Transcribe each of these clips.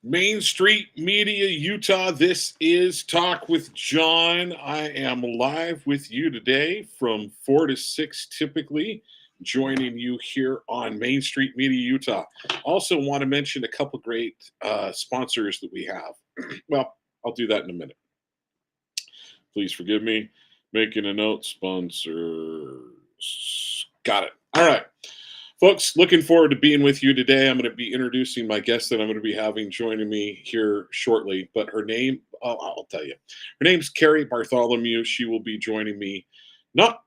Main Street Media, Utah. This is Talk with John. I am live with you today from 4 to 6, typically, joining you here on Main Street Media, Utah. Also, want to mention a couple great sponsors that we have. Well, I'll do that in a minute. Please forgive me. Making a note. Sponsors. Got it. All right. Folks, looking forward to being with you today. I'm going to be introducing my guest that I'm going to be having joining me here shortly. But her name, I'll tell you. Her name's Cari Bartholomew. She will be joining me not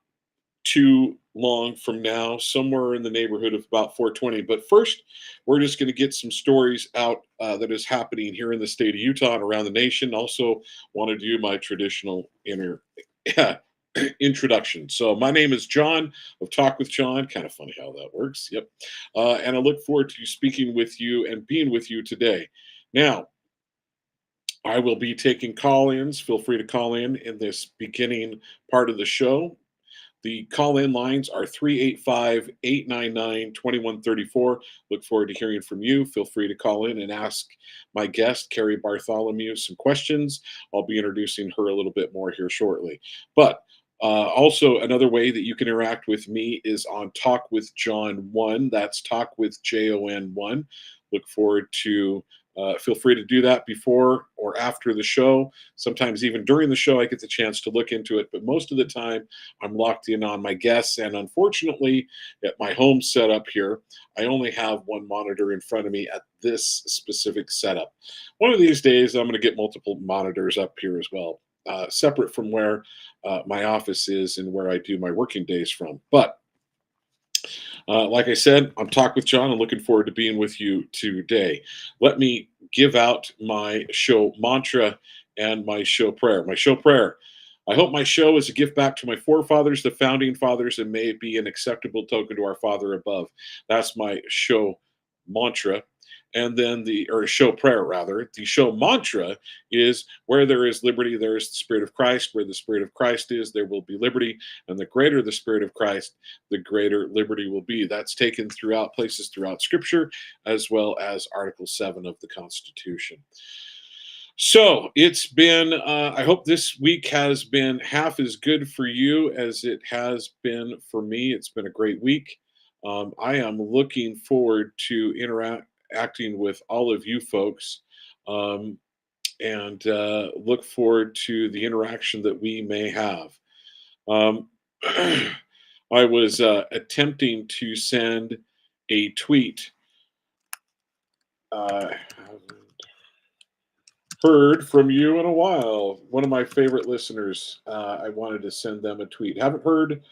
too long from now, somewhere in the neighborhood of about 4:20. But first, we're just going to get some stories out that is happening here in the state of Utah and around the nation. Also, want to do my traditional introduction. So my name is John of Talk with John. Kind of funny how that works. Yep. And I look forward to speaking with you and being with you today. Now, I will be taking call-ins. Feel free to call in this beginning part of the show. The call-in lines are 385-899-2134. Look forward to hearing from you. Feel free to call in and ask my guest, Cari Bartholomew, some questions. I'll be introducing her a little bit more here shortly. But also, another way that you can interact with me is on Talk with John 1. That's Talk with Jon 1. Look forward to feel free to do that before or after the show. Sometimes even during the show, I get the chance to look into it. But most of the time, I'm locked in on my guests. And unfortunately, at my home setup here, I only have one monitor in front of me at this specific setup. One of these days, I'm going to get multiple monitors up here as well, separate from where my office is and where I do my working days from. But like I said, I'm Talk with John. I'm looking forward to being with you today. Let me give out my show mantra and my show prayer. My show prayer. I hope my show is a gift back to my forefathers, the founding fathers, and may it be an acceptable token to our Father above. That's my show mantra. And then show prayer rather. The show mantra is where there is liberty, there is the Spirit of Christ. Where the Spirit of Christ is, there will be liberty. And the greater the Spirit of Christ, the greater liberty will be. That's taken throughout places throughout Scripture, as well as Article 7 of the Constitution. So it's been, I hope this week has been half as good for you as it has been for me. It's been a great week. I am looking forward to interacting with all of you folks, and look forward to the interaction that we may have. Um, I was attempting to send a tweet. Heard from you in a while. One of my favorite listeners. I wanted to send them a tweet. Haven't heard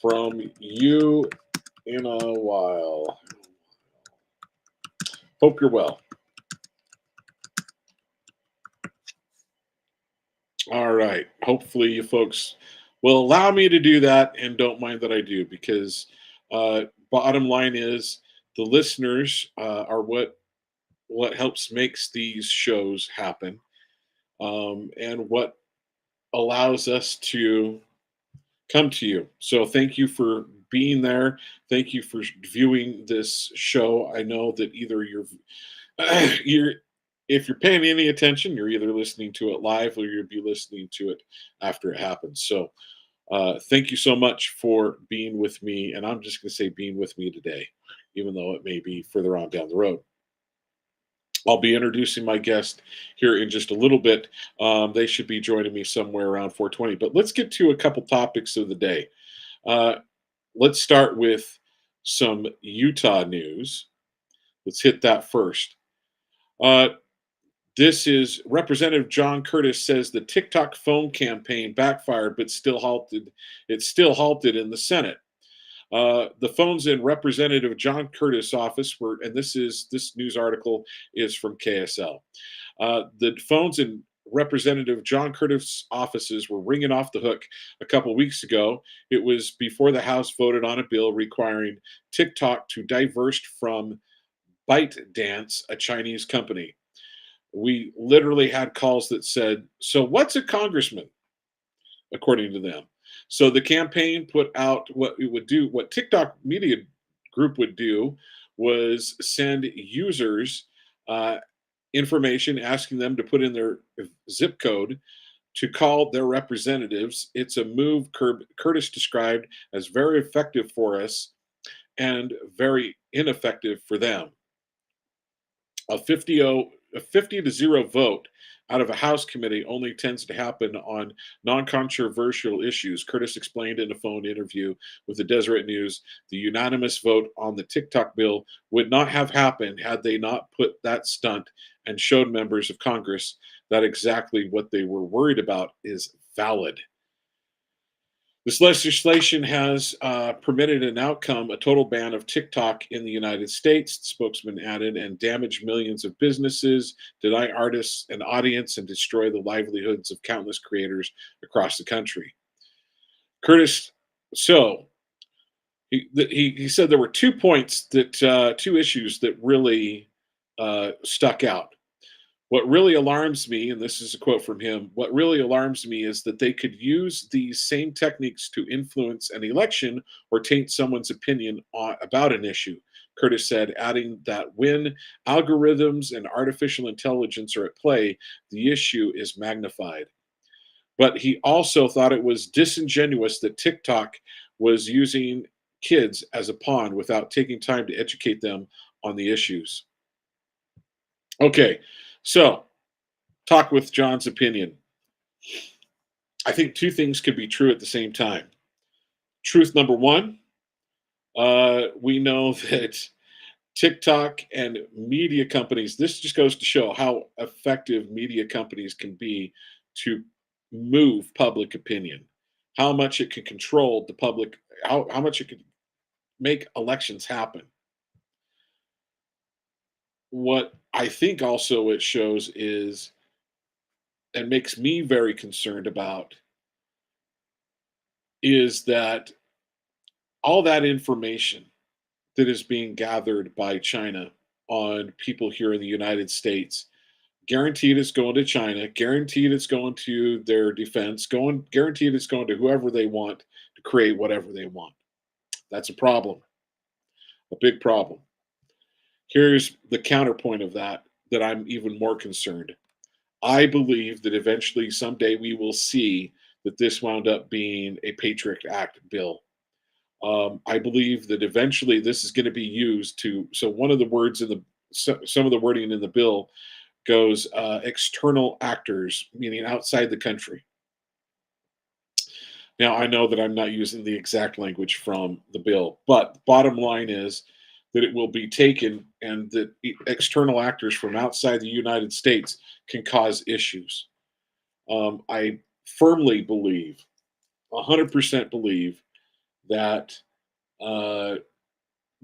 from you in a while. Hope you're well. All right. Hopefully, you folks will allow me to do that and don't mind that I do, because bottom line is the listeners are what helps makes these shows happen, and what allows us to come to you. So thank you for being there. Thank you for viewing this show. I know that either you're if you're paying any attention, you're either listening to it live or you'll be listening to it after it happens. So thank you so much for being with me. And I'm just going to say being with me today, even though it may be further on down the road. I'll be introducing my guest here in just a little bit. They should be joining me somewhere around 4:20. But let's get to a couple topics of the day. Let's start with some Utah news. Let's hit that first. This is Representative John Curtis says the TikTok phone campaign backfired, but still halted. It's still halted in the Senate. The phones in Representative John Curtis' office were, and this news article is from KSL. The phones in Representative John Curtis' offices were ringing off the hook a couple weeks ago. It was before the House voted on a bill requiring TikTok to divest from ByteDance, a Chinese company. We literally had calls that said, "So what's a congressman?" according to them. So the campaign put out what it would do, what TikTok Media Group would do was send users information, asking them to put in their zip code to call their representatives. It's a move Curtis described as very effective for us and very ineffective for them. A 50 to 0 vote out of a House committee only tends to happen on non-controversial issues. Curtis explained in a phone interview with the Deseret News the unanimous vote on the TikTok bill would not have happened had they not put that stunt and showed members of Congress that exactly what they were worried about is valid. This legislation has permitted an outcome, a total ban of TikTok in the United States, the spokesman added, and damage millions of businesses, deny artists an audience, and destroy the livelihoods of countless creators across the country. Curtis, so he said there were 2 points that, 2 issues that really stuck out. What really alarms me, and this is a quote from him, what really alarms me is that they could use these same techniques to influence an election or taint someone's opinion about an issue, Curtis said, adding that when algorithms and artificial intelligence are at play, the issue is magnified. But he also thought it was disingenuous that TikTok was using kids as a pawn without taking time to educate them on the issues. Okay, so talk with John's opinion. I think 2 things could be true at the same time. Truth number one, we know that TikTok and media companies, this just goes to show how effective media companies can be to move public opinion, how much it can control the public, how much it can make elections happen. What I think also it shows is, and makes me very concerned about, is that all that information that is being gathered by China on people here in the United States, guaranteed it's going to China, guaranteed it's going to their defense, guaranteed it's going to whoever they want to create whatever they want. That's a problem, a big problem. Here's the counterpoint of that I'm even more concerned. I believe that eventually, someday, we will see that this wound up being a Patriot Act bill. I believe that eventually this is going to be used to. So one of the words in the some of the wording in the bill goes external actors, meaning outside the country. Now I know that I'm not using the exact language from the bill, but the bottom line is that it will be taken, and that external actors from outside the United States can cause issues. I firmly believe, 100% believe, that uh,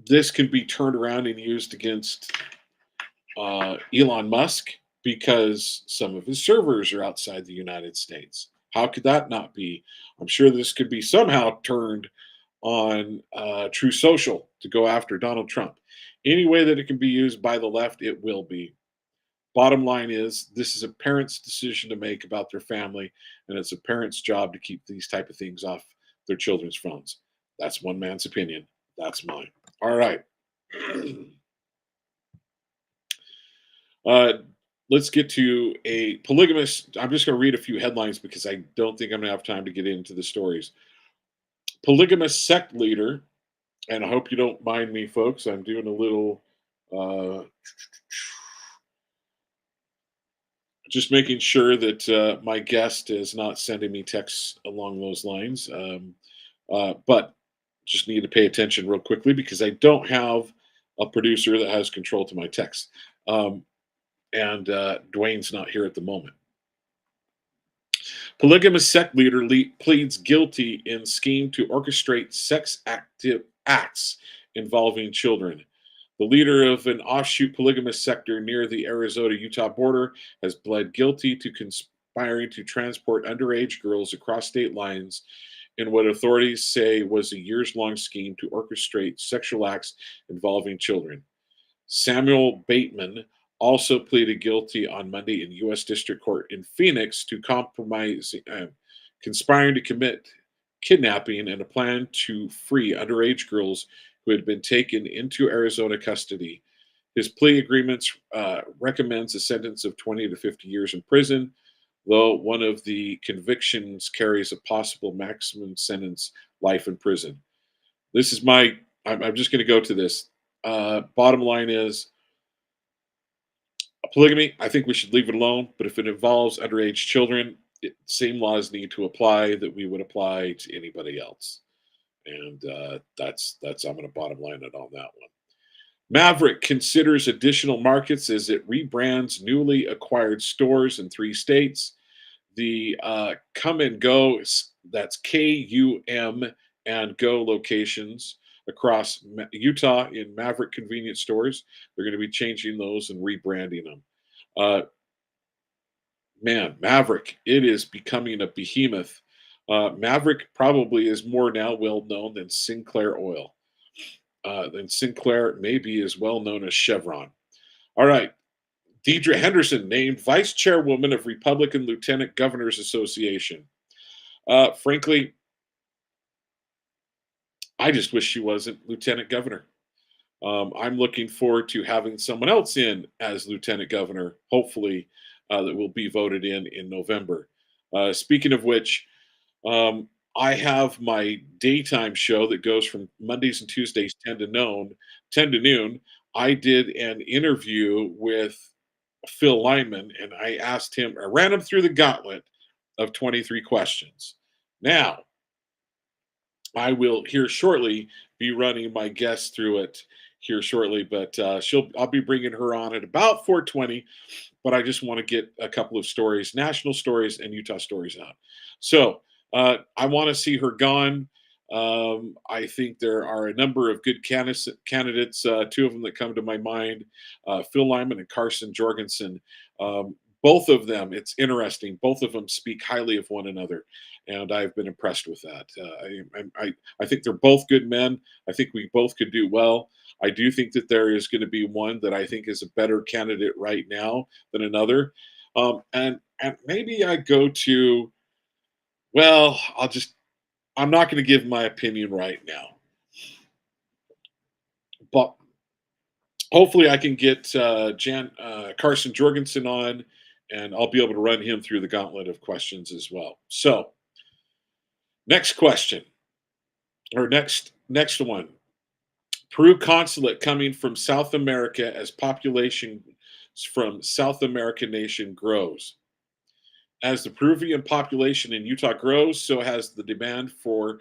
this can be turned around and used against Elon Musk because some of his servers are outside the United States. How could that not be? I'm sure this could be somehow turned on True Social to go after Donald Trump. Any way that it can be used by the left, it will be. Bottom line is, this is a parent's decision to make about their family, and it's a parent's job to keep these type of things off their children's phones. That's one man's opinion. That's mine. All right. Uh, let's get to a polygamous. I'm just going to read a few headlines because I don't think I'm going to have time to get into the stories. Polygamous sect leader, and I hope you don't mind me, folks. I'm doing a little, just making sure that my guest is not sending me texts along those lines. But just need to pay attention real quickly because I don't have a producer that has control to my text. And Dwayne's not here at the moment. Polygamous sect leader pleads guilty in scheme to orchestrate sex acts involving children. The leader of an offshoot polygamous sector near the Arizona-Utah border has pled guilty to conspiring to transport underage girls across state lines in what authorities say was a years-long scheme to orchestrate sexual acts involving children. Samuel Bateman also pleaded guilty on Monday in U.S. District Court in Phoenix to conspiring to commit kidnapping and a plan to free underage girls who had been taken into Arizona custody. His plea agreements recommends a sentence of 20 to 50 years in prison, though one of the convictions carries a possible maximum sentence, life in prison. This is I'm just going to go to this. Bottom line is polygamy, I think we should leave it alone. But if it involves underage children, same laws need to apply that we would apply to anybody else. And that's I'm going to bottom line it on that one. Maverick considers additional markets as it rebrands newly acquired stores in 3 states. The Come and Go, that's KUM and Go locations across Utah in Maverick convenience stores. They're going to be changing those and rebranding them. Uh, Man, Maverick, it is becoming a behemoth. Maverick probably is more now well known than Sinclair Oil. Then Sinclair may be as well known as Chevron. All right. Deidre Henderson named vice chairwoman of Republican Lieutenant Governors Association. Frankly, I just wish she wasn't lieutenant governor. I'm looking forward to having someone else in as lieutenant governor, hopefully, that will be voted in November. Speaking of which, I have my daytime show that goes from Mondays and Tuesdays 10 to noon. I did an interview with Phil Lyman, and I ran him through the gauntlet of 23 questions. Now, I will here shortly be running my guest through it here shortly, but I'll be bringing her on at about 4:20. But I just want to get a couple of stories, national stories and Utah stories out. So I want to see her gone. I think there are a number of good candidates. Two of them that come to my mind: Phil Lyman and Carson Jorgensen. Both of them, it's interesting. Both of them speak highly of one another, and I've been impressed with that. I think they're both good men. I think we both could do well. I do think that there is going to be one that I think is a better candidate right now than another, and maybe I go to. Well, I'm not going to give my opinion right now, but hopefully I can get Carson Jorgensen on, and I'll be able to run him through the gauntlet of questions as well. So, next question, or next one. Peru consulate coming from South America as population from South American nation grows. As the Peruvian population in Utah grows, so has the demand for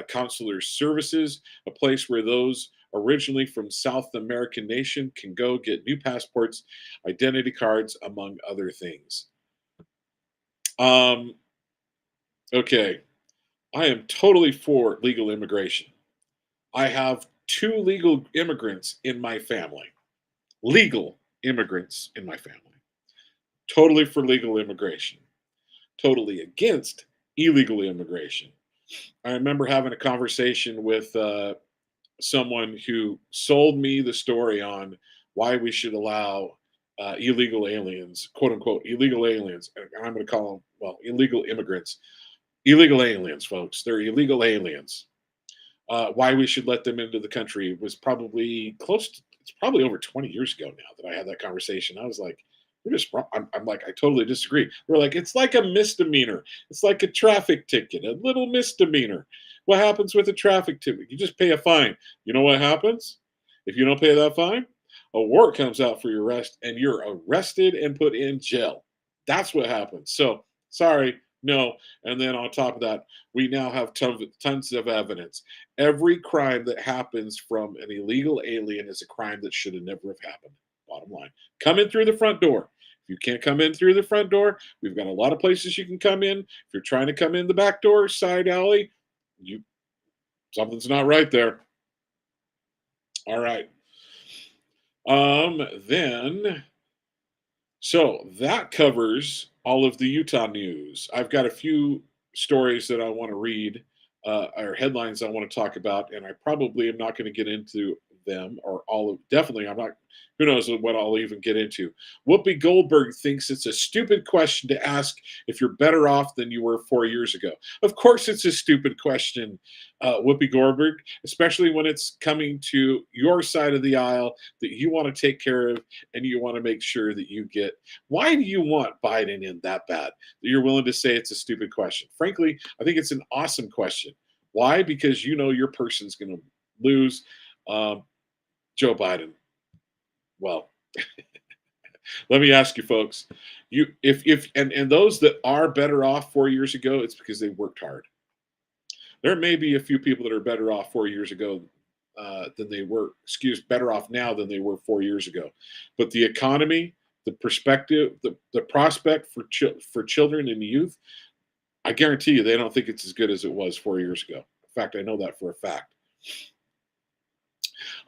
consular services, a place where those originally from South American nation can go get new passports, identity cards, among other things. Um, okay, I am totally for legal immigration. I have 2 legal immigrants in my family. Legal immigrants in my family. Totally for legal immigration. Totally against illegal immigration. I remember having a conversation with someone who sold me the story on why we should allow illegal aliens, quote unquote, illegal aliens. And I'm going to call them, well, illegal immigrants. Illegal aliens, folks. They're illegal aliens. Why we should let them into the country was probably it's probably over 20 years ago now that I had that conversation. I was like, you're just wrong. I'm like, I totally disagree. We're like, it's like a misdemeanor. It's like a traffic ticket, a little misdemeanor. What happens with a traffic ticket? You just pay a fine. You know what happens? If you don't pay that fine, a warrant comes out for your arrest and you're arrested and put in jail. That's what happens. So sorry, no. And then on top of that, we now have tons of evidence. Every crime that happens from an illegal alien is a crime that should have never have happened. Bottom line, come in through the front door. If you can't come in through the front door, we've got a lot of places you can come in. If you're trying to come in the back door, side alley, something's not right there. All right. Then, so that covers all of the Utah news. I've got a few stories that I want to read, or headlines I want to talk about, and I probably am not going to get into them, or all of definitely, I'm not, who knows what I'll even get into. Whoopi Goldberg thinks it's a stupid question to ask if you're better off than you were 4 years ago. Of course, it's a stupid question, Whoopi Goldberg, especially when it's coming to your side of the aisle that you want to take care of and you want to make sure that you get. Why do you want Biden in that bad that you're willing to say it's a stupid question? Frankly, I think it's an awesome question. Why? Because you know your person's going to lose. Um, Joe Biden. Well, let me ask you, folks. You, if and those that are better off 4 years ago, it's because they worked hard. There may be a few people that are better off 4 years ago than they were. Better off now than they were 4 years ago. But the economy, the perspective, the prospect for children and youth, I guarantee you, they don't think it's as good as it was 4 years ago. In fact, I know that for a fact.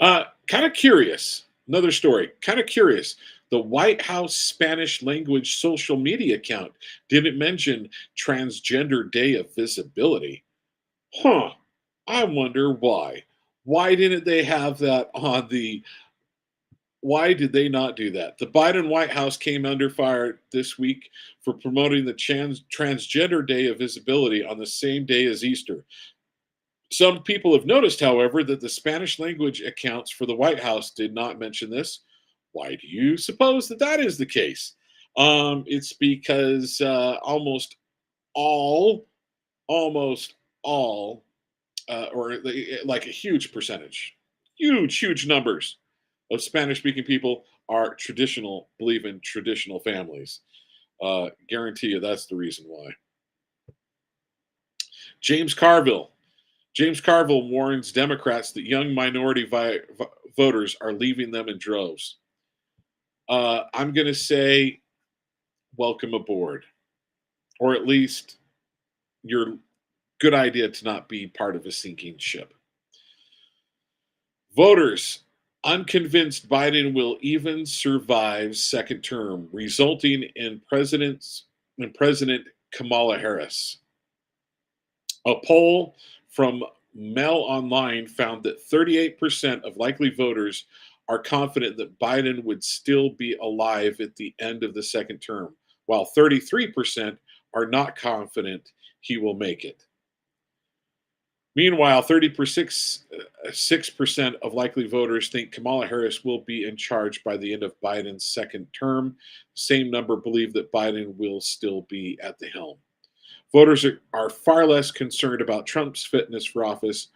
Kind of curious. Another story. Kind of curious. The White House Spanish language social media account didn't mention Transgender Day of Visibility. Huh. I wonder why. Why didn't they have that on the. Why did they not do that? The Biden White House came under fire this week for promoting the Transgender Day of Visibility on the same day as Easter. Some people have noticed, however, that the Spanish language accounts for the White House did not mention this. Why do you suppose that that is the case? It's because all, almost all, like a huge percentage, huge numbers of Spanish-speaking people are believe in traditional families. Guarantee you that's the reason why. James Carville. James Carville warns Democrats that young minority voters are leaving them in droves. I'm going to say, welcome aboard, or at least your good idea to not be part of a sinking ship. Voters unconvinced Biden will even survive second term, resulting in President Kamala Harris. A poll from Mail Online found that 38% of likely voters are confident that Biden would still be alive at the end of the second term, while 33% are not confident he will make it. Meanwhile, 36% of likely voters think Kamala Harris will be in charge by the end of Biden's second term. Same number believe that Biden will still be at the helm. Voters are far less concerned about Trump's fitness for office,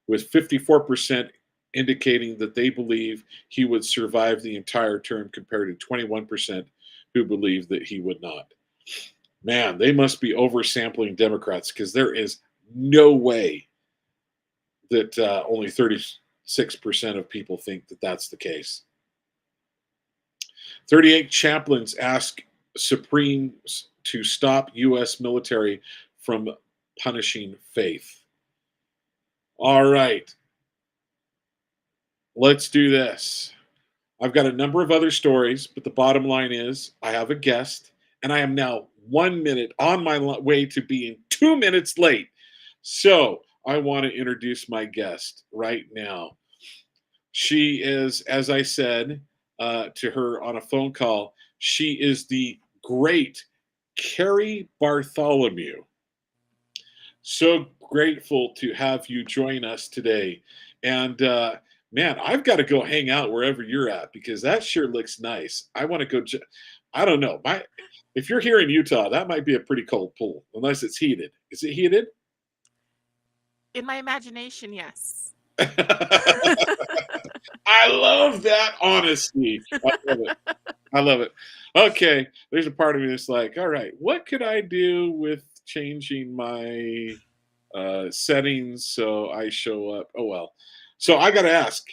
with 54% indicating that they believe he would survive the entire term compared to 21% who believe that he would not. Man, they must be oversampling Democrats, because there is no way that only 36% of people think that that's the case. 38 chaplains ask Supremes to stop U.S. military from punishing faith. All right. Let's do this. I've got a number of other stories, but the bottom line is I have a guest, and I am now 1 minute on my way to being 2 minutes late. So I want to introduce my guest right now. She is, as I said to her on a phone call, she is the great Cari Bartholomew. So grateful to have you join us today. And man, I've got to go hang out wherever you're at, because that sure looks nice. I want to go. I don't know. If you're here in Utah, that might be a pretty cold pool, unless it's heated. Is it heated? In my imagination, yes. I love that honesty. I love it. Okay, there's a part of me that's like, all right, what could I do with changing my settings so I show up? Oh well. So I got to ask.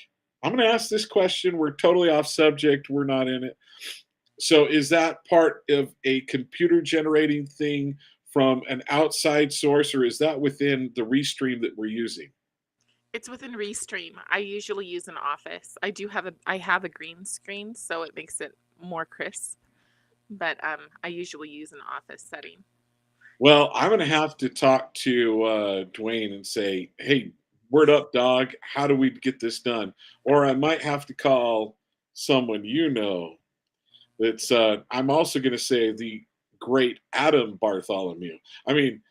I'm going to ask this question. We're totally off subject. We're not in it. So is that part of a computer generating thing from an outside source, or is that within the Restream that we're using? It's within Restream. I usually use an Office. I have a green screen, so it makes it more crisp. But I usually use an Office setting. Well, I'm going to have to talk to Dwayne and say, hey, word up, dog. How do we get this done? Or I might have to call someone you know. It's I'm also going to say the great Adam Bartholomew. I mean,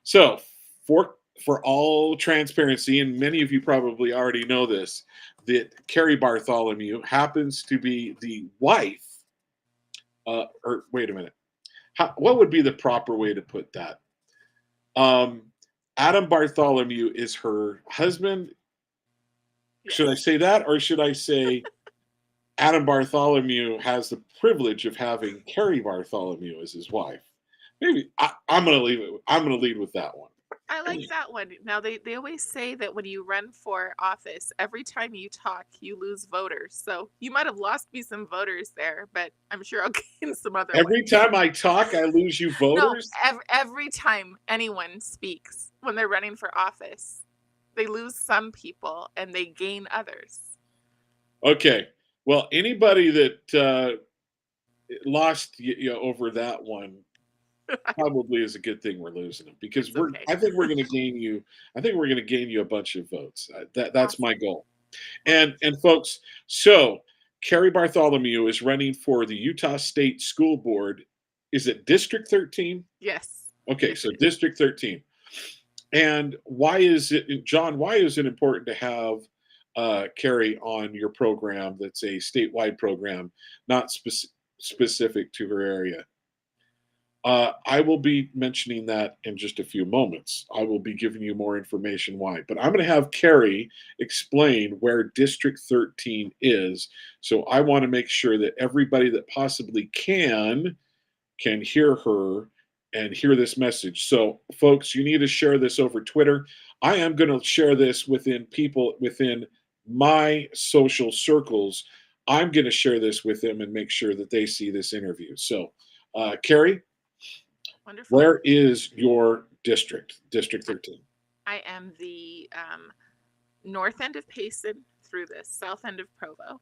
so for all transparency, and many of you probably already know this, that Cari Bartholomew happens to be the wife. Or wait a minute, what would be the proper way to put that? Um, Adam Bartholomew is her husband. Should I Yes. say that, or should I say Adam Bartholomew has the privilege of having Cari Bartholomew as his wife? Maybe I'm going to leave it. I'm going to lead with that one. I like that one. Now they always say that when you run for office, every time you talk, you lose voters. So you might have lost me some voters there, but I'm sure I'll gain some other Every ones. time I talk, I lose you No, voters. every time anyone speaks when they're running for office, they lose some people and they gain others. Okay. Well, anybody that lost over that one probably is a good thing we're losing them, because It's okay. I think we're going to gain you. I think we're going to gain you a bunch of votes. That's my Awesome. goal. Well, And folks, so Cari Bartholomew is running for the Utah State School Board. Is it District 13? yes. Okay, Yes, so it is. District 13. And why is it, John? Why is it important to have Cari on your program? That's a statewide program, not specific to her area. I will be mentioning that in just a few moments. I will be giving you more information why. But I'm going to have Cari explain where District 13 is. So I want to make sure that everybody that possibly can hear her and hear this message. So, folks, you need to share this over Twitter. I am going to share this within people within my social circles. I'm going to share this with them and make sure that they see this interview. So, Cari, Wonderful. where is your district? District I 13. I am the north end of Payson through the south end of Provo,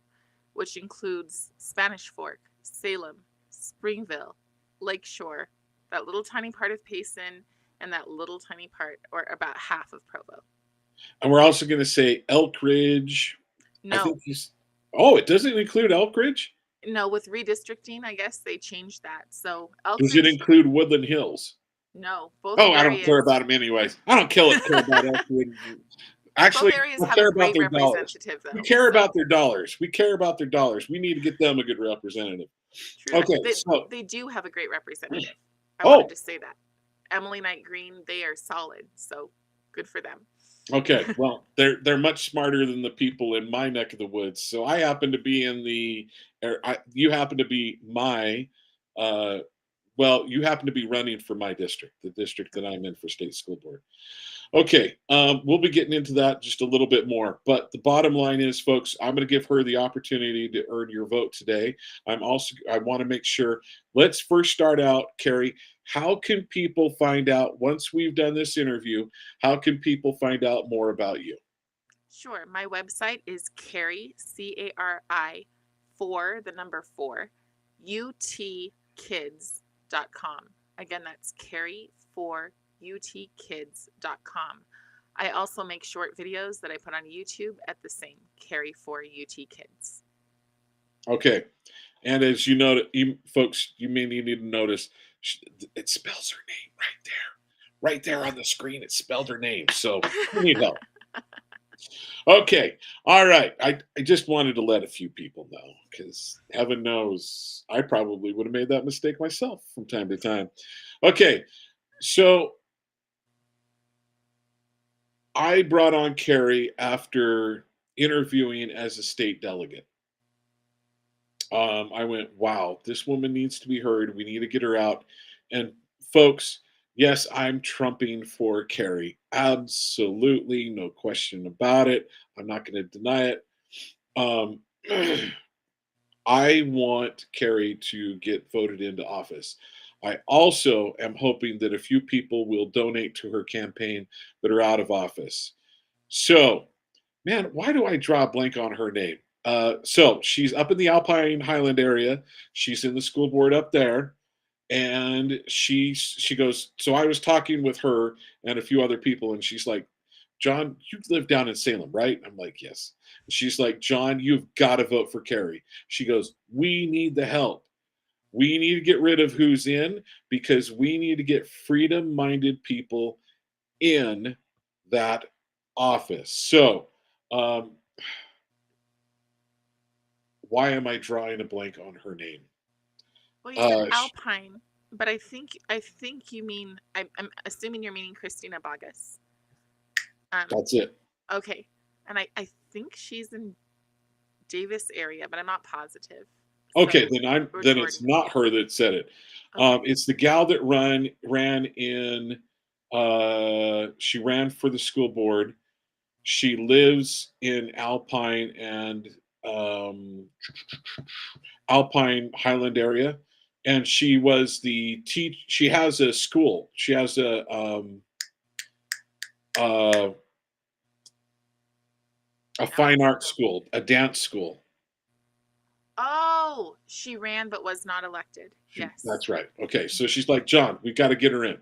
which includes Spanish Fork, Salem, Springville, Lakeshore, that little tiny part of Payson, and that little tiny part, or about half of Provo. And we're also going to say Elk Ridge. I think No, he's. Oh, it doesn't include Elk Ridge? no, with redistricting, I guess they changed that. So Elk Does it Ridge, include Woodland Hills? no, both Oh, I don't care areas. about them anyways. I don't care about Elk Ridge. Both Actually, areas I have a care about great their dollars. representative, We though. care about So their dollars. We care about their dollars. We need to get them a good representative. true that. Okay, They, so they do have a great representative. I wanted oh, to say that. Emily Knight Green, they are solid. So good for them. okay. Well, they're much smarter than the people in my neck of the woods. So I happen to be in the. You happen to be my. Uh, well, you happen to be running for my district, the district that Okay. I'm in for state school board. Okay, we'll be getting into that just a little bit more. But the bottom line is, folks, I'm going to give her the opportunity to earn your vote today. I want to make sure. Let's first start out, Cari. How can people find out once we've done this interview? How can people find out more about you? Sure. My website is Cari, Cari, for the number four, utkids.com. Again, that's Cari for utkids.com. I also make short videos that I put on YouTube at the same, Cari for UT Kids. Okay, and as you know, folks, you may need to notice it spells her name right there on the screen. It spelled her name, so you need help. Okay. All right. I just wanted to let a few people know, because heaven knows I probably would have made that mistake myself from time to time. Okay. So I brought on Cari after interviewing as a state delegate. I went, wow, this woman needs to be heard. We need to get her out. And folks, yes, I'm trumping for Cari. Absolutely. No question about it. I'm not going to deny it. Um, I want Cari to get voted into office. I also am hoping that a few people will donate to her campaign that are out of office. So, man, why do I draw a blank on her name? So she's up in the Alpine Highland area. She's in the school board up there, and she goes. So I was talking with her and a few other people, and she's like, John, you live down in Salem, right? I'm like, yes. She's like, John, you've got to vote for Cari. She goes, we need the help. We need to get rid of who's in because we need to get freedom minded people in that office. So, um, why am I drawing a blank on her name? Well, you said Alpine, but I think you mean, I'm assuming you're meaning Christina Bogus. That's it. Okay, and I think she's in Davis area, but I'm not positive. Okay, So, then it's not her that said it. Okay. It's the gal that ran in. She ran for the school board. She lives in Alpine and Alpine Highland area, and she was the She has a school. She has uh, a fine arts school, a dance school. Oh, she ran but was not elected. Yes. That's right. Okay, so she's like, John, we've got to get her in.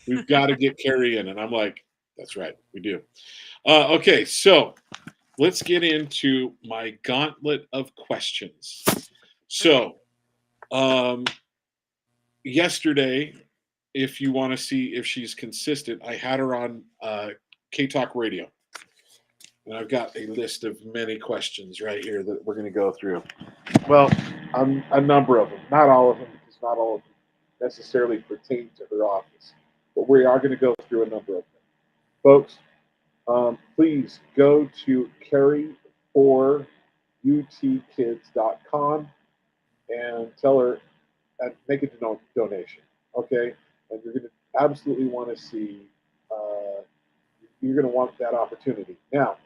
We've got to get Cari in. And I'm like, that's right, we do. Okay, so let's get into my gauntlet of questions. So, yesterday, if you want to see if she's consistent, I had her on K Talk Radio. And I've got a list of many questions right here that we're going to go through. Well, a number of them, not all of them, because not all of them necessarily pertain to her office. But we are going to go through a number of them. Folks, please go to Cari4utkids.com and tell her and make a donation. Okay? And you're going to absolutely want to see, you're going to want that opportunity. Now,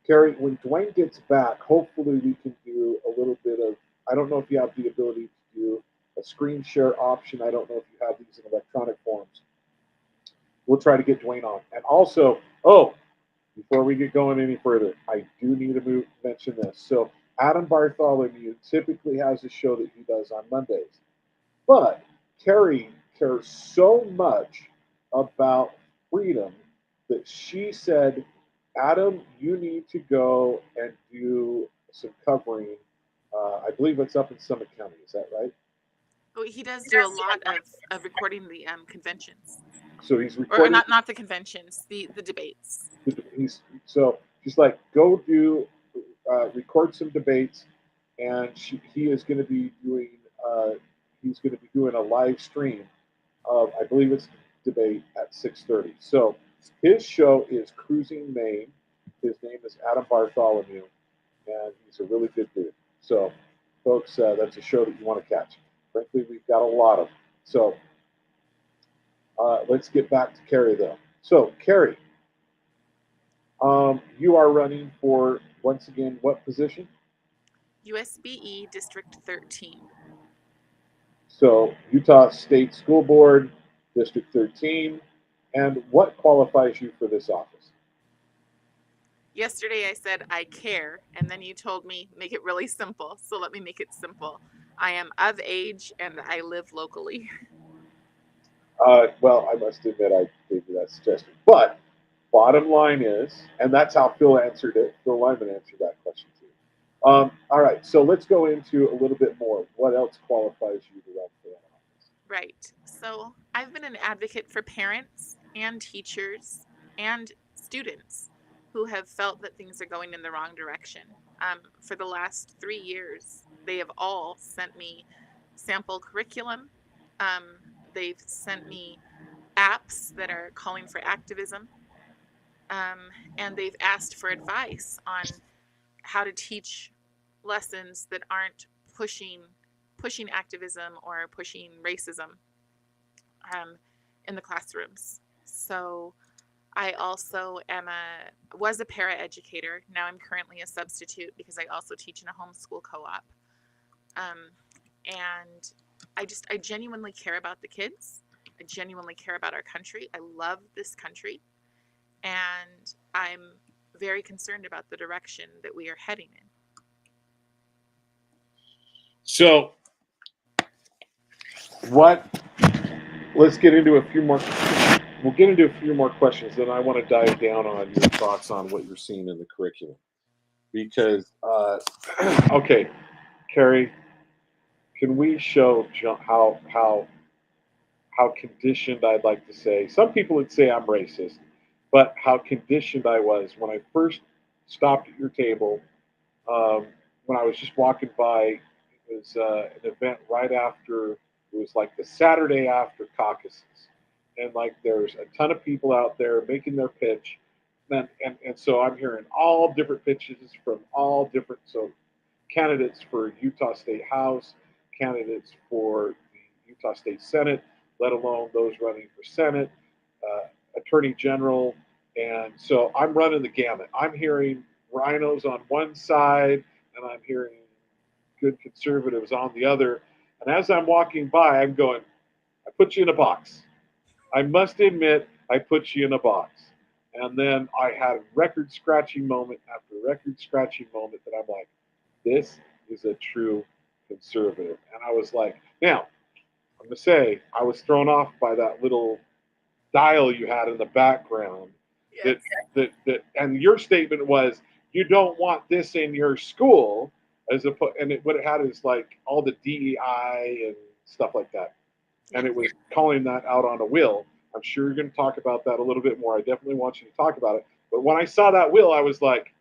Cari, when Dwayne gets back, hopefully we can do a little bit of, I don't know if you have the ability to do a screen share option. I don't know if you have these in electronic forms. We'll try to get Dwayne on. And also, before we get going any further, I do need to mention this. So Adam Bartholomew typically has a show that he does on Mondays. But Cari cares so much about freedom that she said, Adam, you need to go and do some covering. I believe it's up in Summit County. Is that right? Oh, he does do a lot of recording the conventions. So he's recording, or not the conventions, the debates. She's like, go do record some debates, and he is going to be doing a live stream of, I believe it's debate at 6:30. So his show is Cruising Maine. His name is Adam Bartholomew, and he's a really good dude. So, folks, that's a show that you want to catch. Frankly, we've got a lot of them. So let's get back to Cari, though. So, Cari, you are running for, once again, what position? USBE District 13. So, Utah State School Board, District 13. And what qualifies you for this office? Yesterday I said I care, and then you told me make it really simple. So let me make it simple. I am of age and I live locally. Well, I must admit I gave you that suggestion. But bottom line is, and that's how Phil answered it. Phil Lyman answered that question too. All right, so let's go into a little bit more. What else qualifies you to run for that office? Right. So I've been an advocate for parents and teachers and students who have felt that things are going in the wrong direction. For the last 3 years, they have all sent me sample curriculum. They've sent me apps that are calling for activism. And they've asked for advice on how to teach lessons that aren't pushing activism or pushing racism in the classrooms. So I also was a paraeducator. Now I'm currently a substitute because I also teach in a homeschool co-op. And I genuinely care about the kids. I genuinely care about our country. I love this country. And I'm very concerned about the direction that we are heading in. So, let's get into a few more we'll get into a few more questions. Then I want to dive down on your thoughts on what you're seeing in the curriculum. Sure. Because, okay, Cari, can we show how conditioned, I'd like to say. Some people would say I'm racist, but how conditioned I was when I first stopped at your table. When I was just walking by, it was an event right after, it was like the Saturday after caucuses. And like there's a ton of people out there making their pitch. And so I'm hearing all different pitches from all different, so candidates for Utah State House, candidates for the Utah State Senate, let alone those running for Senate, Attorney General. And so I'm running the gamut. I'm hearing rhinos on one side, and I'm hearing good conservatives on the other. And as I'm walking by, I'm going, I put you in a box. I must admit, I put you in a box. And then I had record scratching moment after record scratching moment that I'm like, this is a true conservative. And I was like, now, I'm going to say, I was thrown off by that little dial you had in the background. Yes. And your statement was, you don't want this in your school, and what it had is like all the DEI and stuff like that. And it was calling that out on a will. I'm sure you're going to talk about that a little bit more. I definitely want you to talk about it. But when I saw that will, I was like,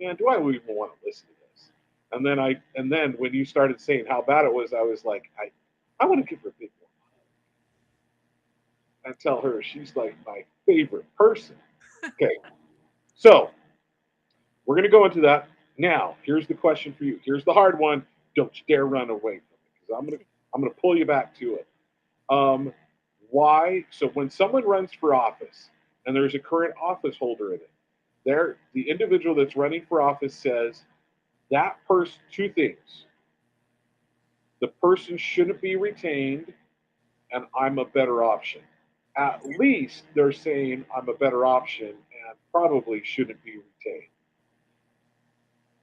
man, do I even want to listen to this? And then when you started saying how bad it was, I was like, I want to give her a big one and tell her she's like my favorite person. Okay, so we're going to go into that now. Here's the question for you. Here's the hard one. Don't you dare run away from it because I'm gonna pull you back to it. Um, why? So when someone runs for office and there's a current office holder in it, the individual that's running for office says that person two things. The person shouldn't be retained, and I'm a better option. At least they're saying I'm a better option and probably shouldn't be retained.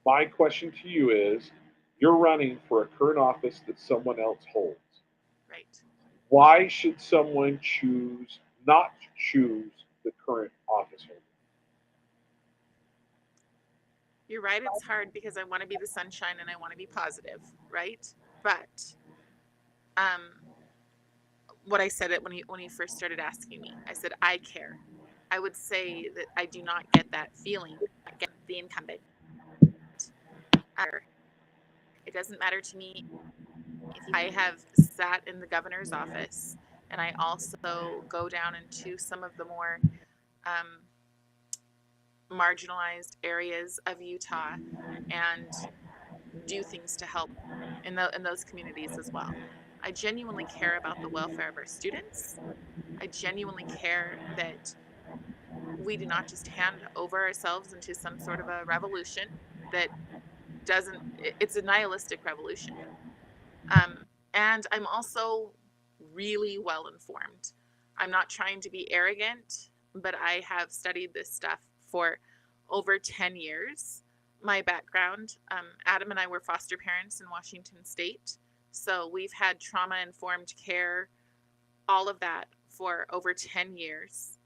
My question to you is you're running for a current office that someone else holds. Right. Why should someone choose not to choose the current office holder? You're right. It's hard because I want to be the sunshine and I want to be positive, right? But um, what I said it when you first started asking me, I said I care. I would say that I do not get that feeling. Get the incumbent. It doesn't matter to me if I have sat in the governor's office, and I also go down into some of the more um, marginalized areas of Utah and do things to help in those communities as well. I genuinely care about the welfare of our students. I genuinely care that we do not just hand over ourselves into some sort of a revolution that doesn't, it's a nihilistic revolution. And I'm also really well informed. I'm not trying to be arrogant, but I have studied this stuff for over 10 years. My background, Adam and I were foster parents in Washington State. So we've had trauma informed care, all of that for over 10 years.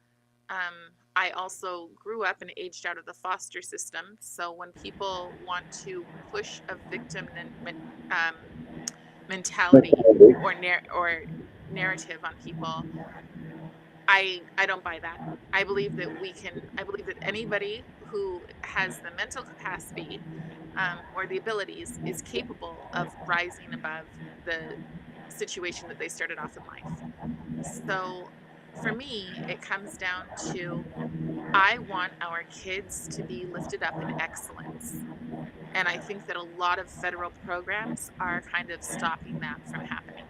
I also grew up and aged out of the foster system. So when people want to push a victim um, mentality or narrative on people, I don't buy that. I believe that I believe that anybody who has the mental capacity or the abilities is capable of rising above the situation that they started off in life. So for me, it comes down to I want our kids to be lifted up in excellence. And I think that a lot of federal programs are kind of stopping that from happening.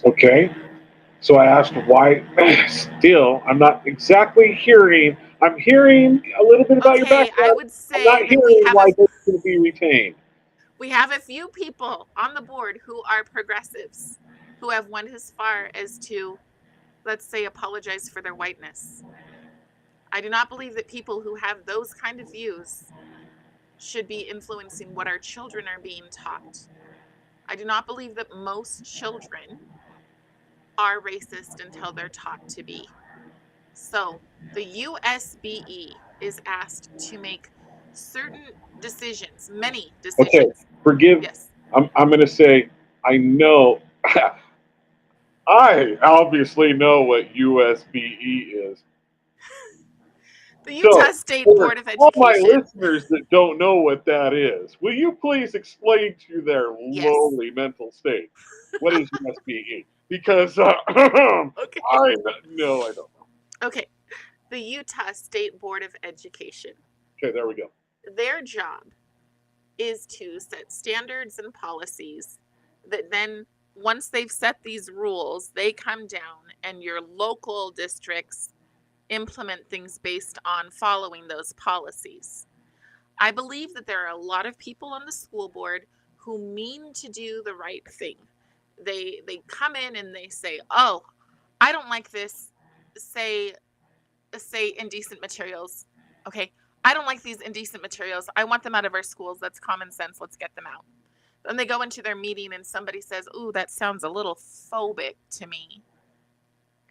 Okay. So I asked why. Still, I'm not exactly hearing. I'm hearing a little bit about your Okay, I background. would I'm say not that hearing why this can be retained. we have a few people on the board who are progressives who have went as far as to, let's say, apologize for their whiteness. I do not believe that people who have those kind of views should be influencing what our children are being taught. I do not believe that most children are racist until they're taught to be. So the USBE is asked to make certain decisions, many Okay, decisions. forgive. Yes. I'm going to say I know. I obviously know what USBE is. The Utah So, State for Board of all my Education. listeners that don't know what that is, will you please explain to their Yes. lowly mental state what is USBE? Because Okay. I no, I don't know. Okay. The Utah State Board of Education. Okay, there we go. Their job is to set standards and policies that then, once they've set these rules, they come down and your local districts implement things based on following those policies. I believe that there are a lot of people on the school board who mean to do the right thing. They come in and they say, "Oh, I don't like this, say indecent materials. Okay, I don't like these indecent materials. I want them out of our schools. That's common sense. Let's get them out." Then they go into their meeting and somebody says, "Ooh, that sounds a little phobic to me."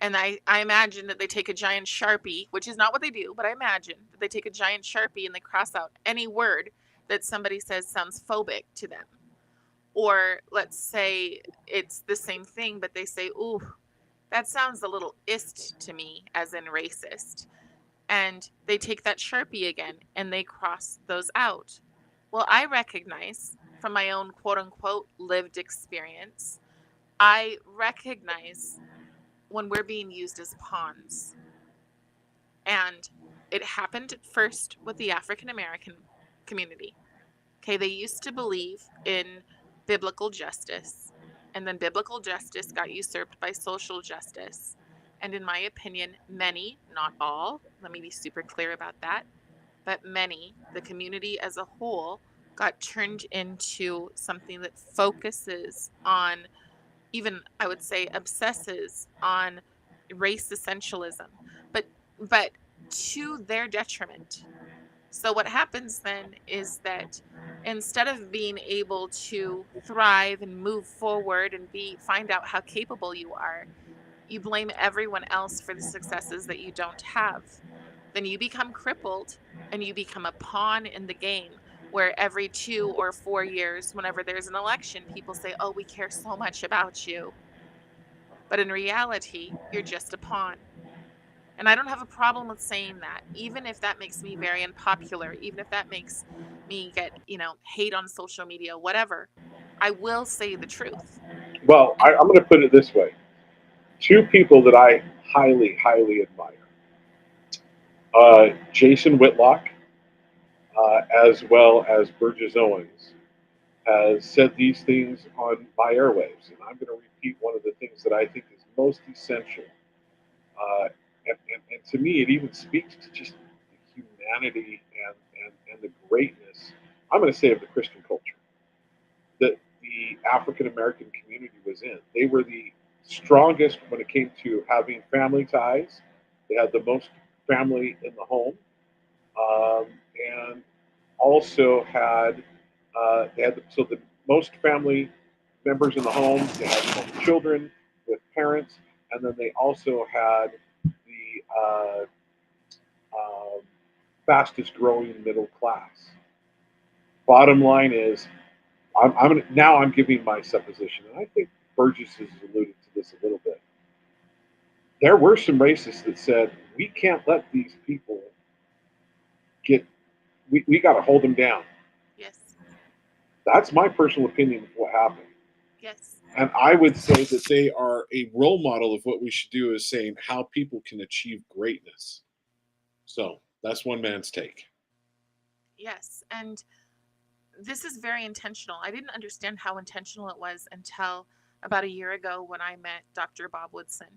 And I imagine that they take a giant Sharpie, which is not what they do, but I imagine that they take a giant Sharpie and they cross out any word that somebody says sounds phobic to them. Or let's say it's the same thing, but they say, "Ooh, that sounds a little ist to me," as in racist. And they take that Sharpie again and they cross those out. Well, I recognize from my own quote unquote lived experience, I recognize when we're being used as pawns. And it happened first with the African American community. Okay, they used to believe in biblical justice, and then biblical justice got usurped by social justice. And in my opinion, many, not all, let me be super clear about that, but many, the community as a whole, got turned into something that focuses on, even I would say obsesses on race essentialism, but but to their detriment. So what happens then is that instead of being able to thrive and move forward and find out how capable you are, you blame everyone else for the successes that you don't have. Then you become crippled and you become a pawn in the game where every 2 or 4 years, whenever there's an election, people say, "Oh, we care so much about you." But in reality, you're just a pawn. And I don't have a problem with saying that, even if that makes me very unpopular, even if that makes me get, hate on social media, whatever. I will say the truth. Well, And I'm going to put it this way: two people that I highly, highly admire, Jason Whitlock, as well as Burgess Owens, has said these things on my airwaves, and I'm going to repeat one of the things that I think is most essential. Uh, and to me, it even speaks to just the humanity and the greatness, I'm going to say, of the Christian culture that the African American community was in. They were the strongest when it came to having family ties. They had the most family in the home, um, and also had so the most family members in the home. They had most children with parents, and then they also had the uh, fastest growing middle class. Bottom line is, now I'm giving my supposition, and I think Burgess has alluded to this a little bit. There were some racists that said we can't let these people get. We got to hold them down. yes, That's my personal opinion of what happened. yes, And I would say that they are a role model of what we should do is saying how people can achieve greatness. So that's one man's take. yes. And this is very intentional. I didn't understand how intentional it was until about a year ago when I met Dr. Bob Woodson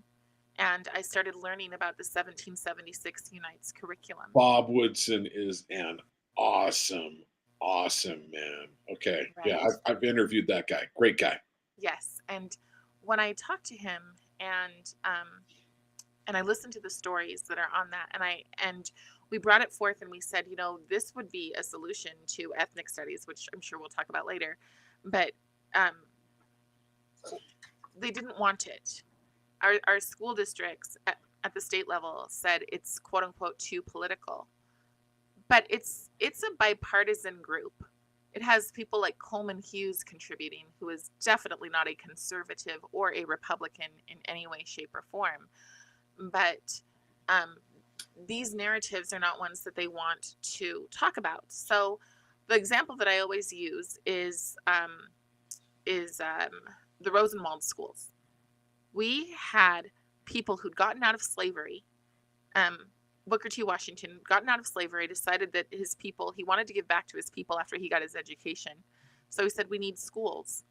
and I started learning about the 1776 Unites curriculum. Bob Woodson is an awesome, awesome man. Okay. Yeah, Right. I've interviewed that guy. Great guy. Yes. And when I talked to him and I listened to the stories that are on that and we brought it forth and we said, this would be a solution to ethnic studies, which I'm sure we'll talk about later. But um, they didn't want it. our school districts at the state level said it's quote unquote too political, but it's a bipartisan group. It has people like Coleman Hughes contributing, who is definitely not a conservative or a Republican in any way, shape, or form. But um, these narratives are not ones that they want to talk about. So the example that I always use is the Rosenwald schools. We had people who'd gotten out of slavery. Um, Booker T. Washington, gotten out of slavery, decided that his people, he wanted to give back to his people after he got his education. So he said, we need schools.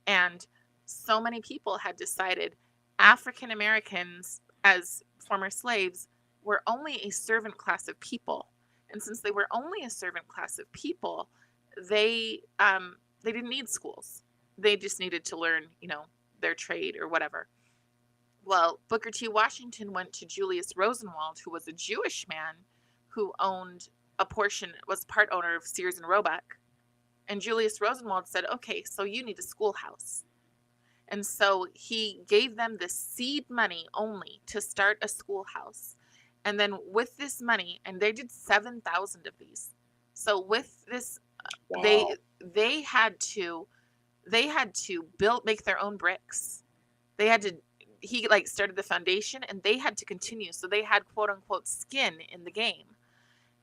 And so many people had decided African Americans, as former slaves, were only a servant class of people. And since they were only a servant class of people, they didn't need schools. They just needed to learn, their trade or whatever. Well, Booker T. Washington went to Julius Rosenwald, who was a Jewish man who owned was part owner of Sears and Roebuck. And Julius Rosenwald said, okay, so you need a schoolhouse. And so he gave them the seed money only to start a schoolhouse. And then with this money, and they did 7,000 of these. So with this, Wow. they had to make their own bricks. He started the foundation, and they had to continue. So they had quote unquote skin in the game.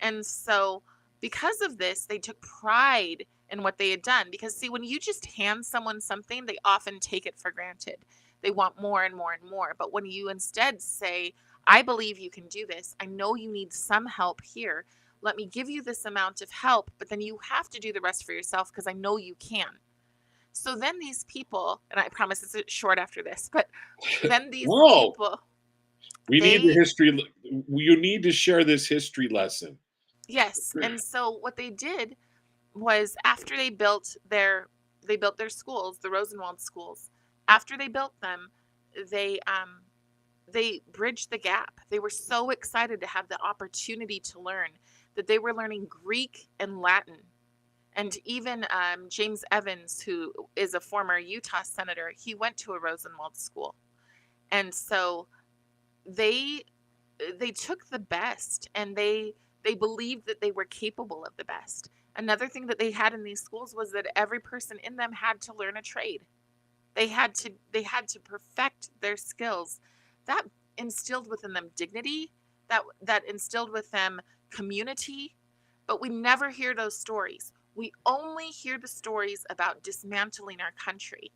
And so because of this, they took pride in what they had done. Because see, when you just hand someone something, they often take it for granted. They want more and more and more. But when you instead say, I believe you can do this. I know you need some help here. Let me give you this amount of help, but then you have to do the rest for yourself because I know you can. So then these people, and I promise it's short after this, but then these Whoa. people, We need the history. You need to share this history lesson. Yes. And so what they did was after they built their schools, the Rosenwald schools, after they built them, they bridged the gap. They were so excited to have the opportunity to learn that they were learning Greek and Latin. And even James Evans, who is a former Utah senator, he went to a Rosenwald school. And so they took the best, and they believed that they were capable of the best. Another thing that they had in these schools was that every person in them had to learn a trade. They had to perfect their skills. That instilled within them dignity, that instilled with them community, but we never hear those stories. We only hear the stories about dismantling our country.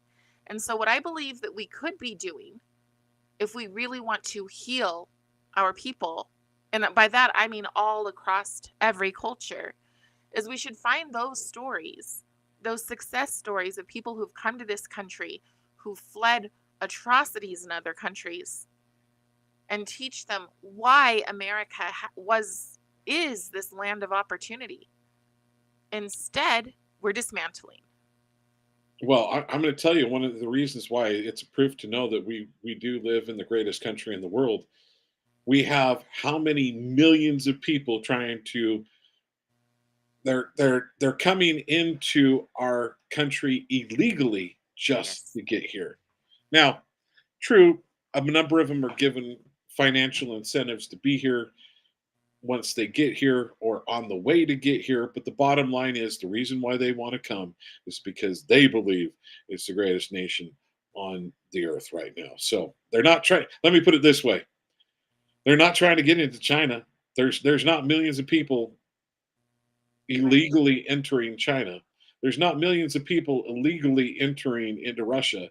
And so what I believe that we could be doing, if we really want to heal our people, and by that I mean all across every culture, is we should find those stories, those success stories of people who've come to this country, who fled atrocities in other countries, and teach them why America is this land of opportunity. Instead, we're dismantling. Well, I'm going to tell you one of the reasons why it's proof to know that we do live in the greatest country in the world. We have how many millions of people trying to they're coming into our country illegally just Yes. to get here. Now, true, a number of them are given financial incentives to be here once they get here or on the way to get here. But the bottom line is the reason why they want to come is because they believe it's the greatest nation on the earth right now. So they're not trying, let me put it this way. They're not trying to get into China. There's not millions of people illegally entering China. There's not millions of people illegally entering into Russia.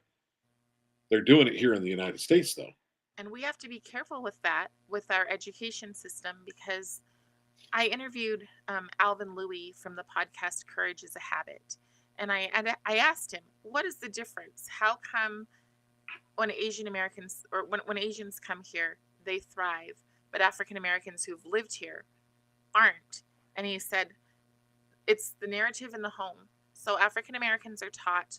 They're doing it here in the United States, though. And we have to be careful with that, with our education system, because I interviewed Alvin Louie from the podcast Courage is a Habit. And I asked him, what is the difference? How come when Asian Americans, or when Asians come here, they thrive, but African Americans who've lived here aren't? And he said, it's the narrative in the home. So African Americans are taught,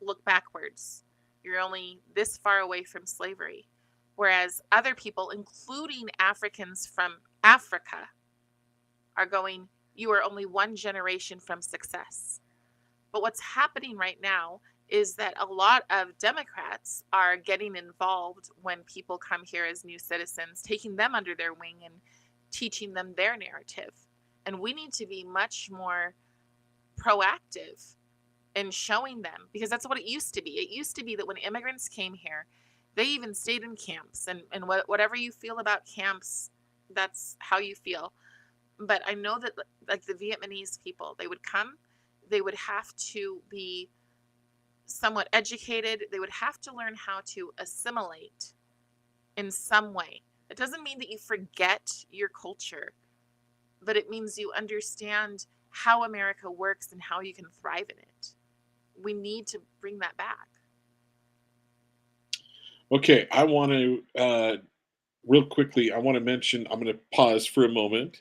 look backwards. You're only this far away from slavery. Whereas other people, including Africans from Africa, are going, you are only one generation from success. But what's happening right now is that a lot of Democrats are getting involved when people come here as new citizens, taking them under their wing and teaching them their narrative. And we need to be much more proactive in showing them, because that's what it used to be. It used to be that when immigrants came here, they even stayed in camps, and whatever you feel about camps, that's how you feel. But I know that, like, the Vietnamese people, they would come, they would have to be somewhat educated, they would have to learn how to assimilate in some way. It doesn't mean that you forget your culture, but it means you understand how America works and how you can thrive in it. We need to bring that back. Okay, I want to real quickly. I want to mention. I'm going to pause for a moment.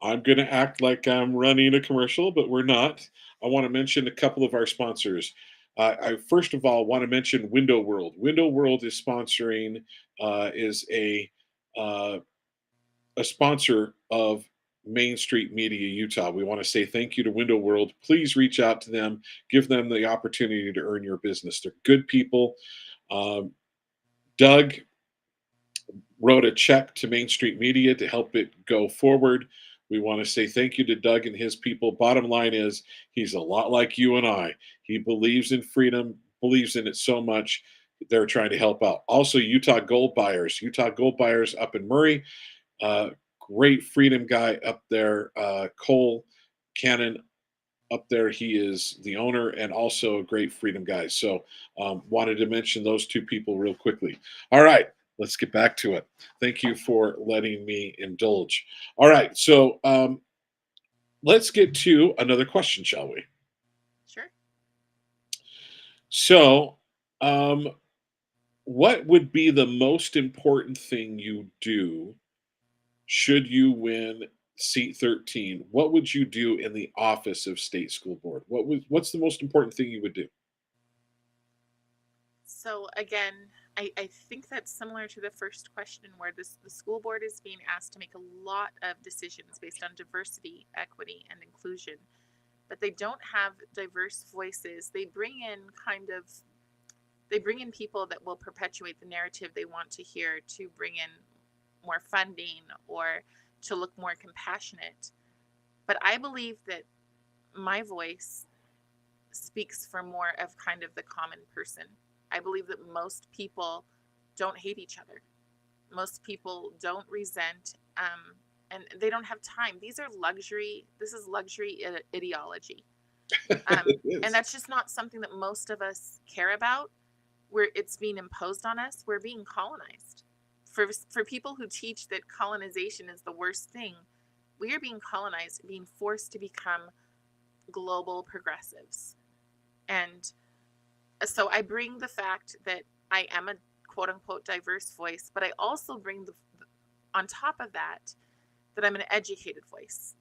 I'm going to act like I'm running a commercial, but we're not. I want to mention a couple of our sponsors. I first of all want to mention Window World. Window World is sponsoring is uh, a sponsor of Main Street Media Utah. We want to say thank you to Window World. Please reach out to them. Give them the opportunity to earn your business. They're good people. Um, Doug wrote a check to Main Street Media to help it go forward. We want to say thank you to Doug and his people. Bottom line is, he's a lot like you and I. He believes in freedom, believes in it so much. They're trying to help out. Also, Utah Gold Buyers. Utah Gold Buyers up in Murray. Uh, Great freedom guy up there. Cole Cannon up there. He is the owner and also a great freedom guy. So, wanted to mention those two people real quickly. All right, let's get back to it. Thank you for letting me indulge. All right, so let's get to another question, shall we? Sure. So, um, what would be the most important thing you do should you win seat 13? What would you do in the office of state school board? What's the most important thing you would do? So again, I think that's similar to the first question, where the school board is being asked to make a lot of decisions based on diversity, equity, and inclusion, but they don't have diverse voices. They bring in people that will perpetuate the narrative they want to hear, to bring in more funding or to look more compassionate. But I believe that my voice speaks for more of kind of the common person. I believe that most people don't hate each other. Most people don't resent, and they don't have time. These are luxury. This is luxury ideology, It and is. that's just not something that most of us care about. Where it's being imposed on us, we're being colonized. For people who teach that colonization is the worst thing, we are being colonized, being forced to become global progressives. And so I bring the fact that I am a quote unquote diverse voice, but I also bring on top of that, that I'm an educated voice,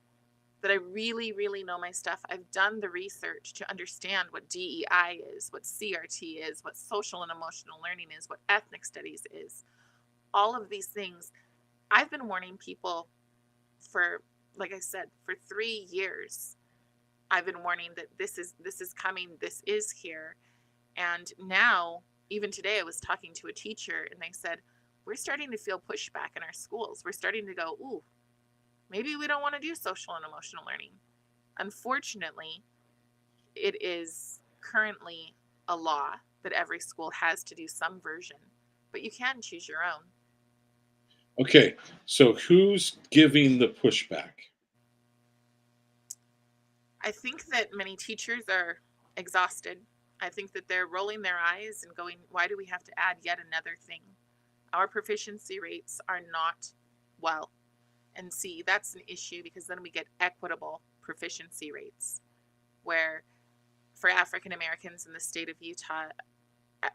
that I really, really know my stuff. I've done the research to understand what DEI is, what CRT is, what social and emotional learning is, what ethnic studies is. All of these things, I've been warning people for, like I said, for 3 years. I've been warning that this is coming, this is here. And now, even today, I was talking to a teacher and they said, we're starting to feel pushback in our schools. We're starting to go, ooh, maybe we don't want to do social and emotional learning. Unfortunately, it is currently a law that every school has to do some version, but you can choose your own. Okay, so who's giving the pushback? I think that many teachers are exhausted. I think that they're rolling their eyes and going, why do we have to add yet another thing? Our proficiency rates are not well. And see, that's an issue, because then we get equitable proficiency rates, where for African Americans in the state of Utah,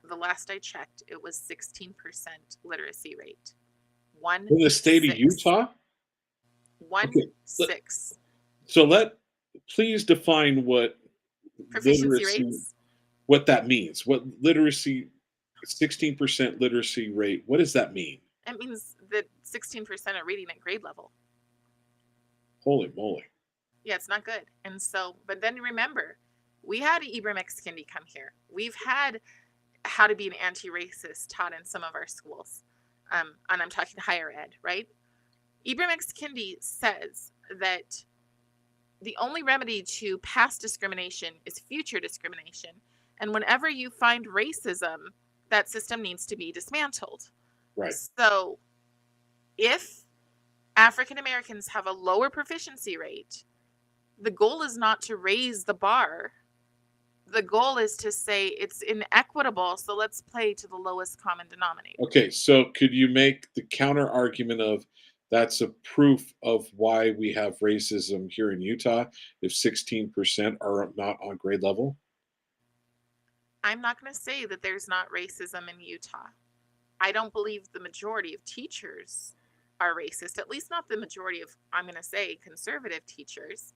the last I checked, it was 16% literacy rate. One In the state of six. Utah? One Okay, six. so please define what Proficiency literacy, rates. what that means. What literacy, 16% literacy rate, what does that mean? It means that 16% are reading at grade level. Holy moly. Yeah, it's not good. And so, but then remember, We had Ibram X. Kendi come here. We've had how to be an anti-racist taught in some of our schools. And I'm talking higher ed, right? Ibram X. Kendi says that the only remedy to past discrimination is future discrimination. And whenever you find racism, that system needs to be dismantled. Right. So if African Americans have a lower proficiency rate, the goal is not to raise the bar. The goal is to say it's inequitable, so let's play to the lowest common denominator. Okay, so could you make the counter argument of that's a proof of why we have racism here in Utah if 16% are not on grade level? I'm not going to say that there's not racism in Utah. I don't believe the majority of teachers are racist, at least not the majority of, I'm going to say, conservative teachers.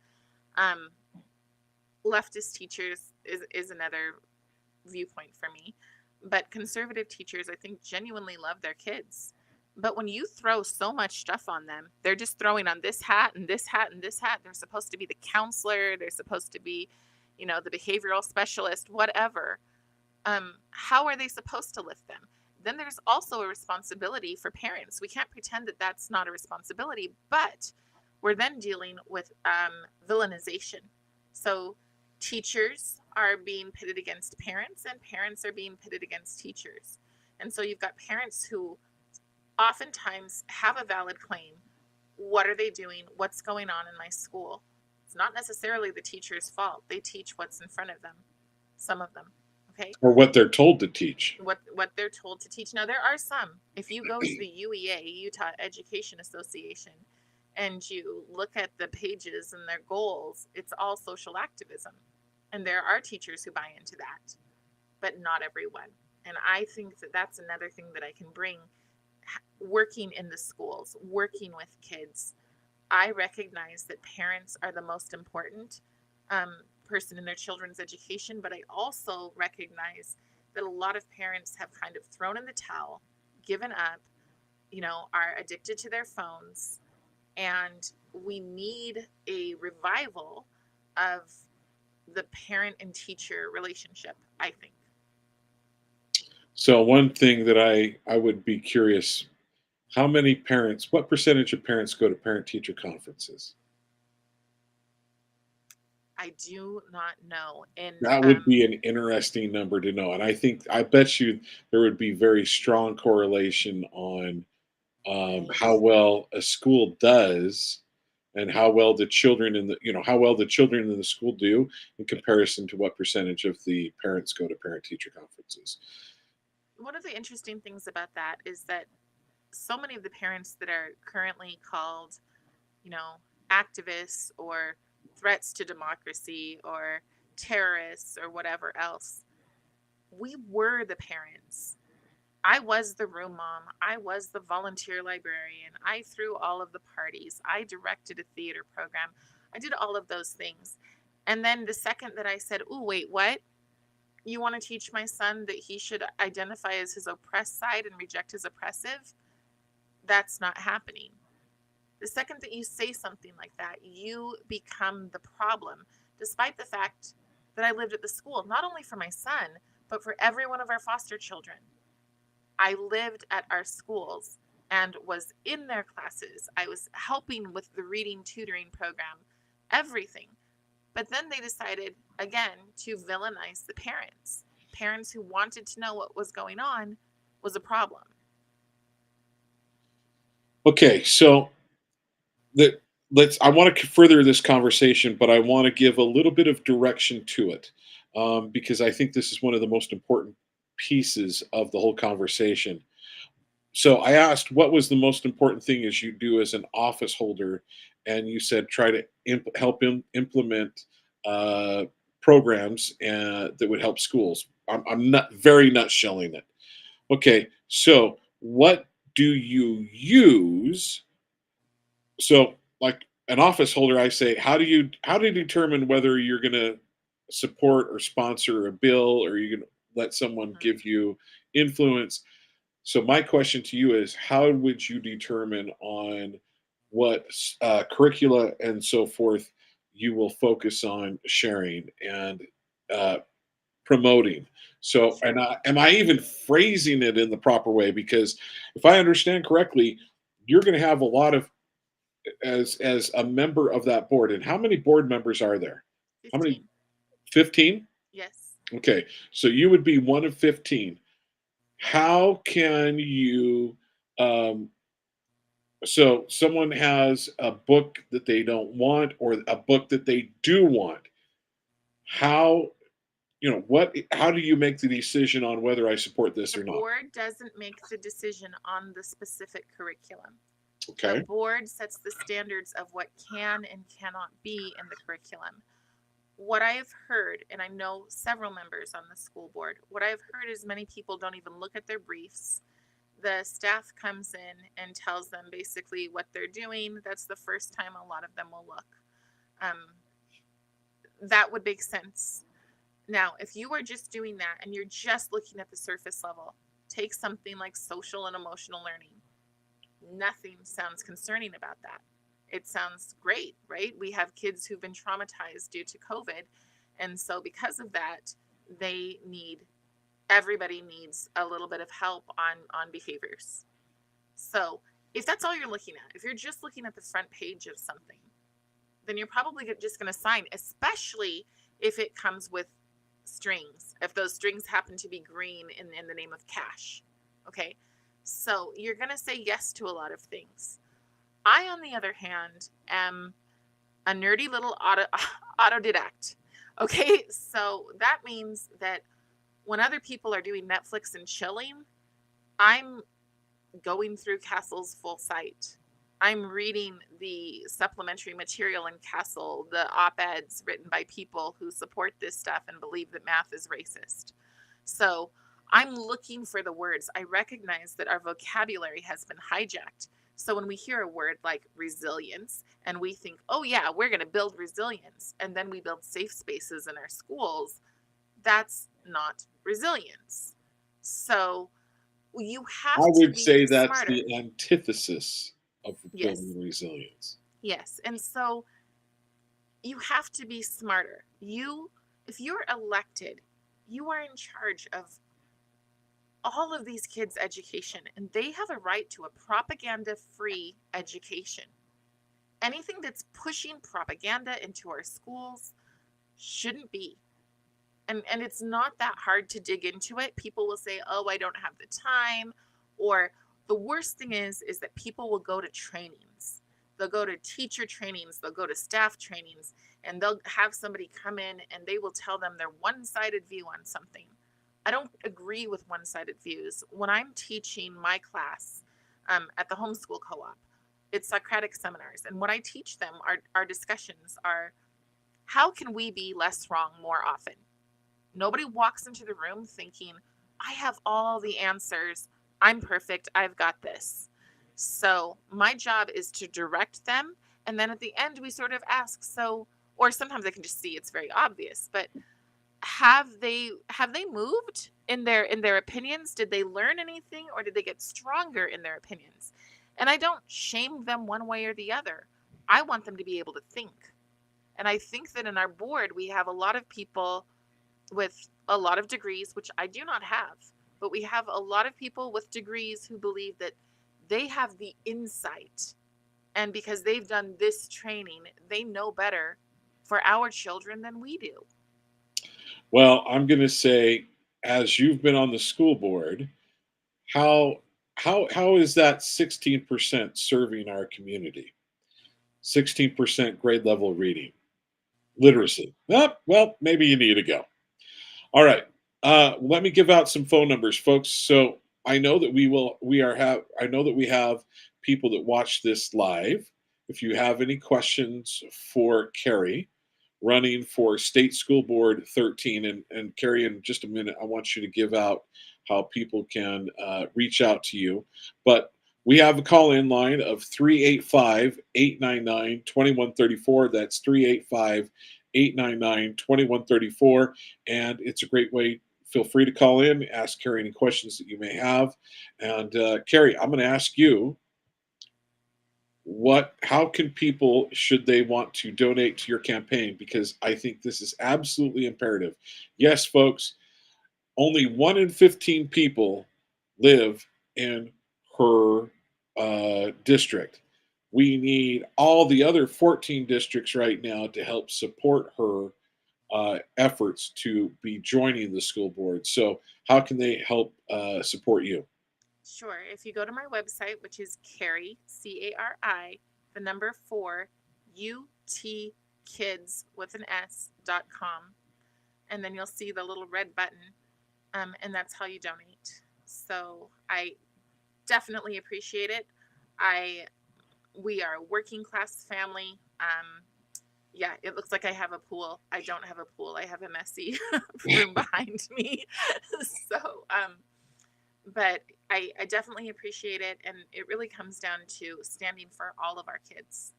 Leftist teachers is another viewpoint for me. But conservative teachers, I think, genuinely love their kids. But when you throw so much stuff on them, they're just throwing on this hat and this hat and this hat. They're supposed to be the counselor. They're supposed to be, the behavioral specialist, whatever. How are they supposed to lift them? Then there's also a responsibility for parents. We can't pretend that that's not a responsibility, but we're then dealing with villainization. So teachers are being pitted against parents, and parents are being pitted against teachers. And so you've got parents who oftentimes have a valid claim. What are they doing? What's going on in my school? It's not necessarily the teacher's fault. They teach what's in front of them, some of them. Okay. Or what they're told to teach. What they're told to teach. Now, there are some. If you go to the UEA, Utah Education Association, and you look at the pages and their goals, it's all social activism. And there are teachers who buy into that, but not everyone. And I think that that's another thing that I can bring, working in the schools, working with kids. I recognize that parents are the most important person in their children's education, but I also recognize that a lot of parents have kind of thrown in the towel, given up, are addicted to their phones, and we need a revival of the parent and teacher relationship, I think. So one thing that I would be curious, what percentage of parents go to parent-teacher conferences? I do not know. And That would be an interesting number to know. And I bet you there would be very strong correlation on how well a school does and how well the children in the school do in comparison to what percentage of the parents go to parent-teacher conferences. One of the interesting things about that is that so many of the parents that are currently called, activists or threats to democracy or terrorists or whatever else, we were the parents. I was the room mom. I was the volunteer librarian. I threw all of the parties. I directed a theater program. I did all of those things. And then the second that I said, "Ooh, wait, what? You want to teach my son that he should identify as his oppressed side and reject his oppressive?" That's not happening. The second that you say something like that, you become the problem, despite the fact that I lived at the school, not only for my son, but for every one of our foster children. I lived at our schools and was in their classes. I was helping with the reading tutoring program, everything. But then they decided, again, to villainize the parents. Parents who wanted to know what was going on was a problem. Okay, so I want to further this conversation, but I want to give a little bit of direction to it because I think this is one of the most important pieces of the whole conversation. So I asked, what was the most important thing as you do as an office holder, and you said try to help implement programs that would help schools. I'm not very nutshelling it. Okay, so what do you use? So, like an office holder, I say, how do you determine whether you're going to support or sponsor a bill, or you're going to let someone give you influence? So, my question to you is, how would you determine on what curricula and so forth you will focus on sharing? And uh, promoting. So, Sure. am I even phrasing it in the proper way? Because if I understand correctly, you're going to have a lot of as a member of that board. And how many board members are there? How many? 15. 15? Yes. Okay, so you would be one of 15. How can you um, so someone has a book that they don't want or a book that they do want. How, what how do you make the decision on whether I support this The or not? board doesn't make the decision on the specific curriculum. The Okay. board sets the standards of what can and cannot be in the curriculum. What I have heard, and I know several members on the school board, what I've heard is many people don't even look at their briefs. The staff comes in and tells them basically what they're doing. That's the first time a lot of them will look. Um, that would make sense. Now, if you are just doing that and you're just looking at the surface level, take something like social and emotional learning. Nothing sounds concerning about that. It sounds great, right? We have kids who've been traumatized due to COVID. And so, because of that, they need, everybody needs a little bit of help on behaviors. So, if that's all you're looking at, if you're just looking at the front page of something, then you're probably just going to sign, especially if it comes with strings, if those strings happen to be green in the name of cash. Okay. So you're going to say yes to a lot of things. I, on the other hand, am a nerdy little autodidact. Okay. So that means that when other people are doing Netflix and chilling, I'm going through Castle's full site. I'm reading the supplementary material in Castle, the op-eds written by people who support this stuff and believe that math is racist. So I'm looking for the words. I recognize that our vocabulary has been hijacked. So when we hear a word like resilience and we think, oh yeah, we're going to build resilience, and then we build safe spaces in our schools, that's not resilience. So you I have to would be say that's smarter. the antithesis of Yes. building resilience. Yes. And so you have to be smarter. If you're elected, you are in charge of all of these kids' education, and they have a right to a propaganda free education. Anything that's pushing propaganda into our schools shouldn't be. And it's not that hard to dig into it. People will say, oh, I don't have the time. Or the worst thing is that people will go to trainings. They'll go to teacher trainings, they'll go to staff trainings, and they'll have somebody come in and they will tell them their one-sided view on something. I don't agree with one-sided views. When I'm teaching my class at the homeschool co-op, it's Socratic seminars. And what I teach them, our discussions are, how can we be less wrong more often? Nobody walks into the room thinking, I have all the answers. I'm perfect. I've got this. So my job is to direct them. And then at the end, we sort of ask, so, or sometimes I can just see it's very obvious, but have they moved in their opinions? Did they learn anything, or did they get stronger in their opinions? And I don't shame them one way or the other. I want them to be able to think. And I think that in our board, we have a lot of people with a lot of degrees, which I do not have, but we have a lot of people with degrees who believe that they have the insight. And because they've done this training, they know better for our children than we do. Well, I'm going to say, as you've been on the school board, how how is that 16% serving our community? 16% grade level reading literacy. Well, maybe you need to go. All right. Let me give out some phone numbers, folks. So I know that I know that we have people that watch this live. If you have any questions for Cari, running for State School Board 13, and Cari, in just a minute, I want you to give out how people can reach out to you. But we have a call in line of 385-899-2134. That's 385-899-2134. And it's a great way. Feel free to call in, ask Cari any questions that you may have. And Cari, I'm going to ask you, how can people, should they want to donate to your campaign? Because I think this is absolutely imperative. Yes, folks, only 1 in 15 people live in her district. We need all the other 14 districts right now to help support her efforts to be joining the school board. So, how can they help support you? Sure. If you go to my website, which is Cari, Cari, the number 4, utkids with an S.com, and then you'll see the little red button, and that's how you donate. So I definitely appreciate it. We are a working class family. Yeah, it looks like I have a pool. I don't have a pool. I have a messy room behind me. So, but I definitely appreciate it. And it really comes down to standing for all of our kids.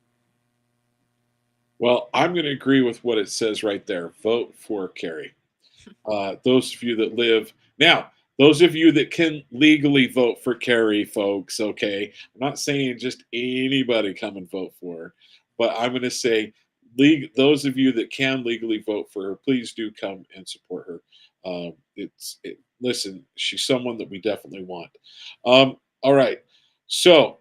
Well, I'm going to agree with what it says right there. Vote for Cari. Those of you that live now, those of you that can legally vote for Cari, folks. Okay, I'm not saying just anybody come and vote for her, but I'm going to say, those of you that can legally vote for her, please do come and support her. Listen, she's someone that we definitely want. All right, so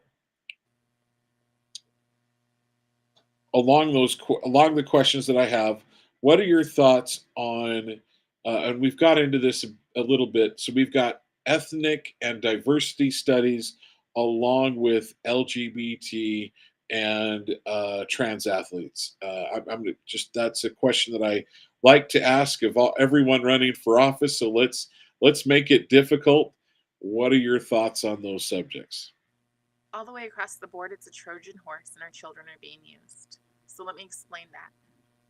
along the questions that I have, what are your thoughts on? And we've got into this a little bit. So we've got ethnic and diversity studies, along with LGBT and trans athletes. I'm just, that's a question that I like to ask of everyone running for office. So let's make it difficult. What are your thoughts on those subjects? All the way across the board, it's a Trojan horse, and our children are being used. So let me explain that.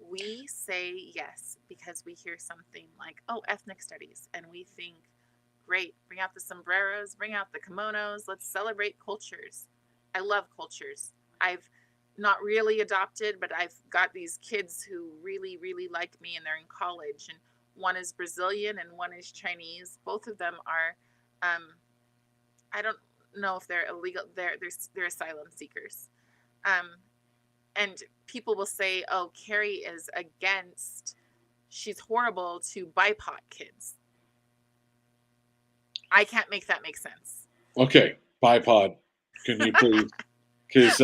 We say yes because we hear something like, oh, ethnic studies, and we think, great, bring out the sombreros, bring out the kimonos, let's celebrate cultures. I love cultures. I've not really adopted, but I've got these kids who really, really like me, and they're in college, and one is Brazilian and one is Chinese. Both of them are, I don't know if they're illegal. They're asylum seekers. Um, and people will say, "Oh, Cari is against. She's horrible to BIPOC kids." I can't make that make sense. Okay, bipod. Can you please? Because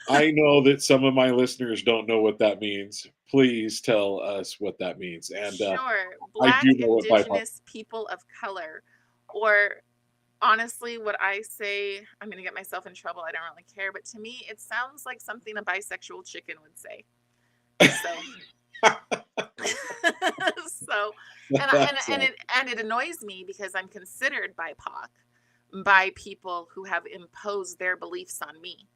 I know that some of my listeners don't know what that means. Please tell us what that means. And Sure, I Black, do know what BIPOC. Indigenous, people of color, or honestly, what I say, I'm going to get myself in trouble. I don't really care, but to me, it sounds like something a bisexual chicken would say. So, so, and it annoys me because I'm considered BIPOC by people who have imposed their beliefs on me.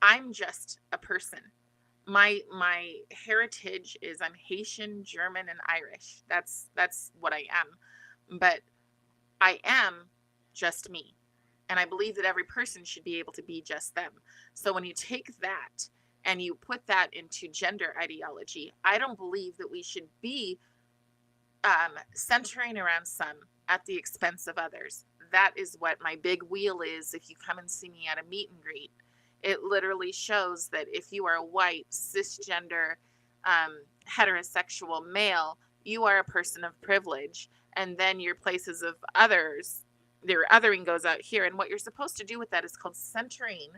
I'm just a person. My heritage is I'm Haitian, German, and Irish. That's what I am. But I am just me. And I believe that every person should be able to be just them. So when you take that and you put that into gender ideology, I don't believe that we should be centering around some at the expense of others. That is what my big wheel is. If you come and see me at a meet and greet, it literally shows that if you are a white, cisgender, heterosexual male, you are a person of privilege. And then your places of others, their othering goes out here. And what you're supposed to do with that is called centering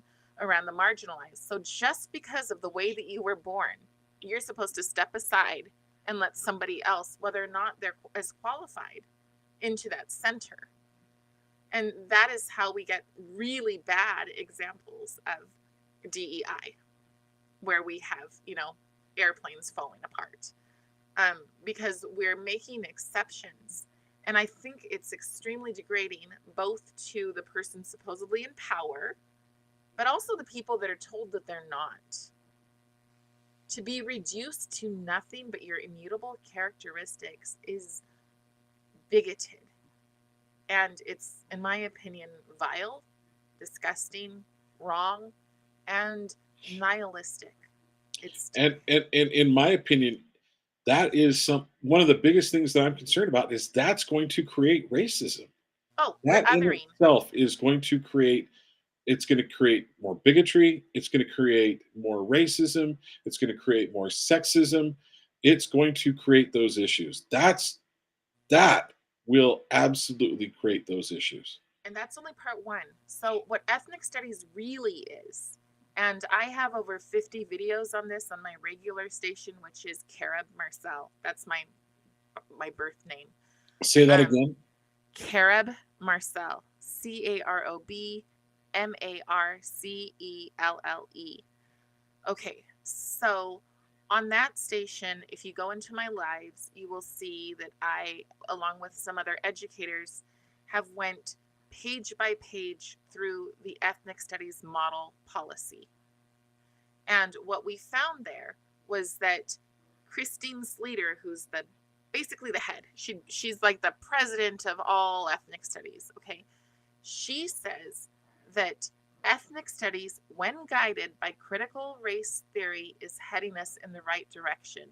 around the marginalized. So just because of the way that you were born, you're supposed to step aside and let somebody else, whether or not they're as qualified, into that center. And that is how we get really bad examples of DEI, where we have, airplanes falling apart, because we're making exceptions. And I think it's extremely degrading, both to the person supposedly in power, but also the people that are told that they're not. To be reduced to nothing but your immutable characteristics is bigoted. And it's, in my opinion, vile, disgusting, wrong, and nihilistic. And in my opinion, that is one of the biggest things that I'm concerned about, is that's going to create racism. Oh, we're That in othering. itself is going to create it's going to create more bigotry. It's going to create more racism. It's going to create more sexism. It's going to create those issues. That will absolutely create those issues. And that's only part one. So, what ethnic studies really is, and I have over 50 videos on this on my regular station, which is Carib Marcel. That's my birth name. Say that again. Carib Marcel. CAROB MARCELLE. Okay, so on that station, if you go into my lives, you will see that I, along with some other educators, have went page by page through the ethnic studies model policy. And what we found there was that Christine Sleater, who's basically the head, she's like the president of all ethnic studies, okay? She says that ethnic studies, when guided by critical race theory, is heading us in the right direction.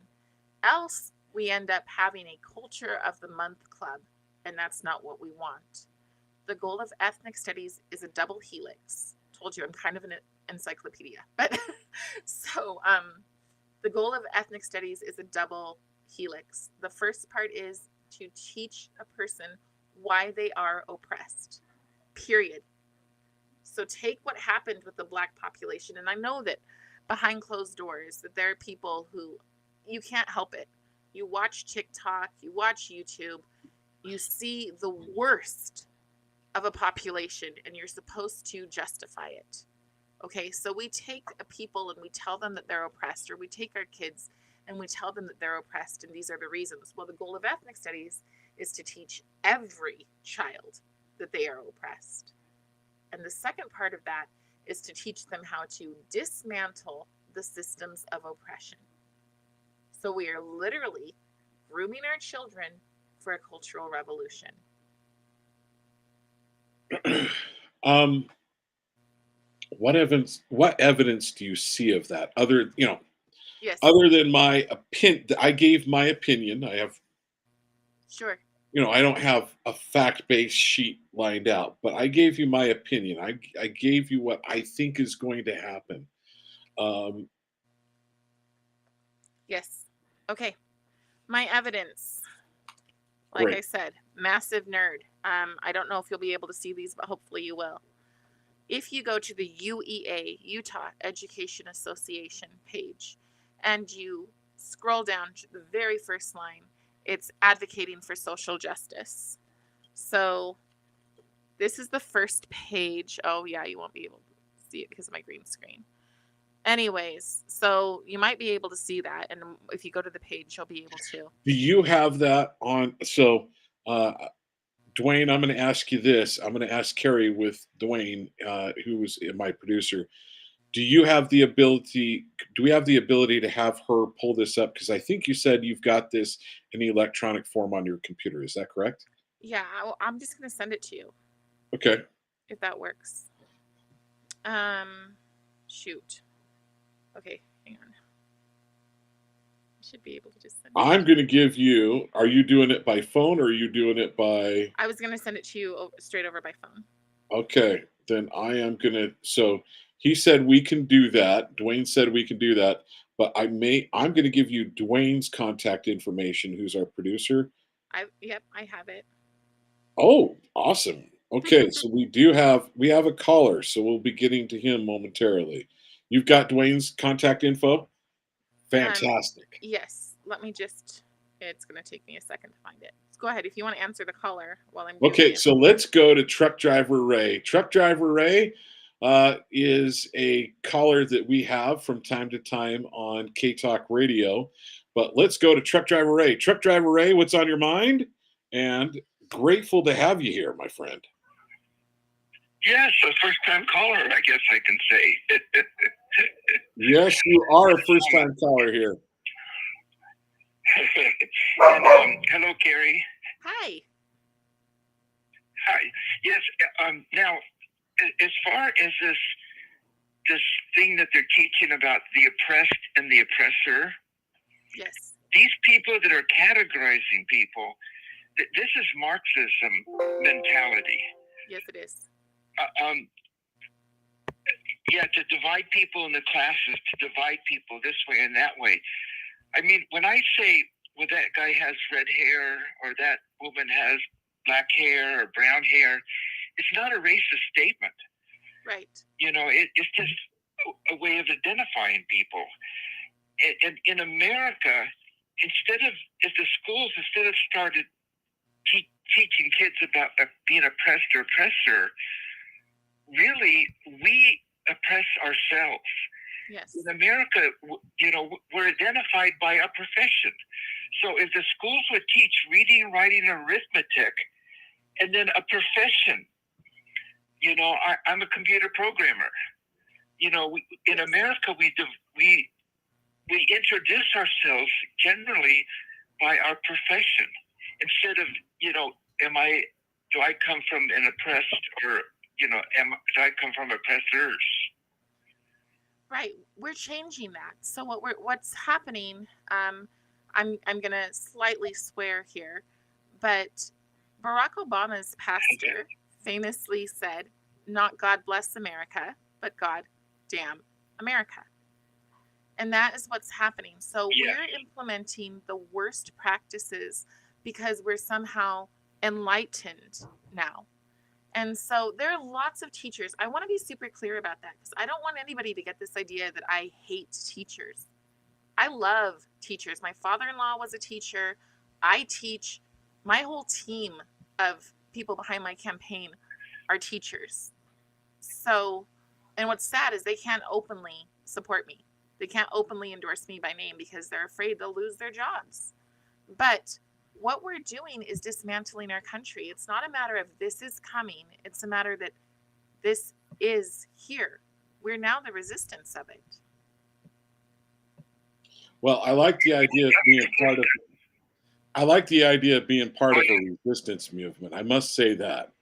Else, we end up having a culture of the month club, and that's not what we want. The goal of ethnic studies is a double helix. Told you I'm kind of an encyclopedia. But so the goal of ethnic studies is a double helix. The first part is to teach a person why they are oppressed. Period. So take what happened with the Black population, and I know that behind closed doors that there are people who, you can't help it. You watch TikTok, you watch YouTube, you see the worst of a population, and you're supposed to justify it. Okay, so we take a people and we tell them that they're oppressed, or we take our kids and we tell them that they're oppressed, and these are the reasons. Well, the goal of ethnic studies is to teach every child that they are oppressed. And the second part of that is to teach them how to dismantle the systems of oppression. So we are literally grooming our children for a cultural revolution. What evidence do you see of that? Yes. Other than my opinion, I gave my opinion. I have, Sure. I don't have a fact-based sheet lined out, but I gave you my opinion. I gave you what I think is going to happen. Yes. Okay. My evidence. Like Great. I said, massive nerd. I don't know if you'll be able to see these, but hopefully you will. If you go to the UEA, Utah Education Association page, and you scroll down to the very first line, it's advocating for social justice. So this is the first page. Oh yeah, you won't be able to see it because of my green screen. Anyways, so you might be able to see that, and if you go to the page, you'll be able to. Do you have that on? So, Dwayne, I'm going to ask you this. I'm going to ask Cari with Dwayne, who's my producer. Do you have the ability? Do we have the ability to have her pull this up? Because I think you said you've got this in electronic form on your computer. Is that correct? Yeah, I'm just going to send it to you. Okay. If that works. Shoot. Okay, hang on. I should be able to just send it. I'm going to give you. Are you doing it by phone or are you doing it by? I was going to send it to you straight over by phone. Okay, then I am going to. So he said we can do that. Dwayne said we can do that, but I'm going to give you Dwayne's contact information, who's our producer. Yep, I have it. Oh, awesome. Okay, so we have a caller, so we'll be getting to him momentarily. You've got Dwayne's contact info? Fantastic. Yes. Let me just, it's going to take me a second to find it. Let's go ahead if you want to answer the caller while I'm doing Okay, it. so let's go to Truck Driver Ray. Truck Driver Ray is a caller that we have from time to time on K-Talk Radio. But let's go to Truck Driver Ray. Truck Driver Ray, what's on your mind? And grateful to have you here, my friend. Yes, a first-time caller, I guess I can say. Yes, you are a first-time caller here. And, hello, Cari. Hi. Hi. Yes. Now, as far as this thing that they're teaching about the oppressed and the oppressor, Yes. these people that are categorizing people, this is Marxism mentality. Yes, it is. Yeah, to divide people in the classes, to divide people this way and that way. I mean, when I say, well, that guy has red hair or that woman has black hair or brown hair, it's not a racist statement. Right. You know, it's just a way of identifying people. And in America, if the schools, instead of started teaching kids about being oppressed or oppressor, really, we oppress ourselves. Yes. In America, you know, we're identified by a profession. So if the schools would teach reading, writing, arithmetic, and then a profession, you know, I'm a computer programmer. You know, in America, we introduce ourselves generally by our profession instead of, you know, do I come from an oppressed, or, you know, do I come from oppressors? Right. We're changing that. So what's happening, I'm gonna slightly swear here, but Barack Obama's pastor famously said, not God bless America, but God damn America. And that is what's happening. So we're implementing the worst practices because we're somehow enlightened now. And so there are lots of teachers. I want to be super clear about that because I don't want anybody to get this idea that I hate teachers. I love teachers. My father-in-law was a teacher. I teach. My whole team of people behind my campaign are teachers. So, and what's sad is they can't openly support me. They can't openly endorse me by name because they're afraid they'll lose their jobs. But what we're doing is dismantling our country. It's not a matter of this is coming. It's a matter that this is here. We're now the resistance of it. Well, I like the idea of being part of. I like the idea of being part of a resistance movement. I must say that.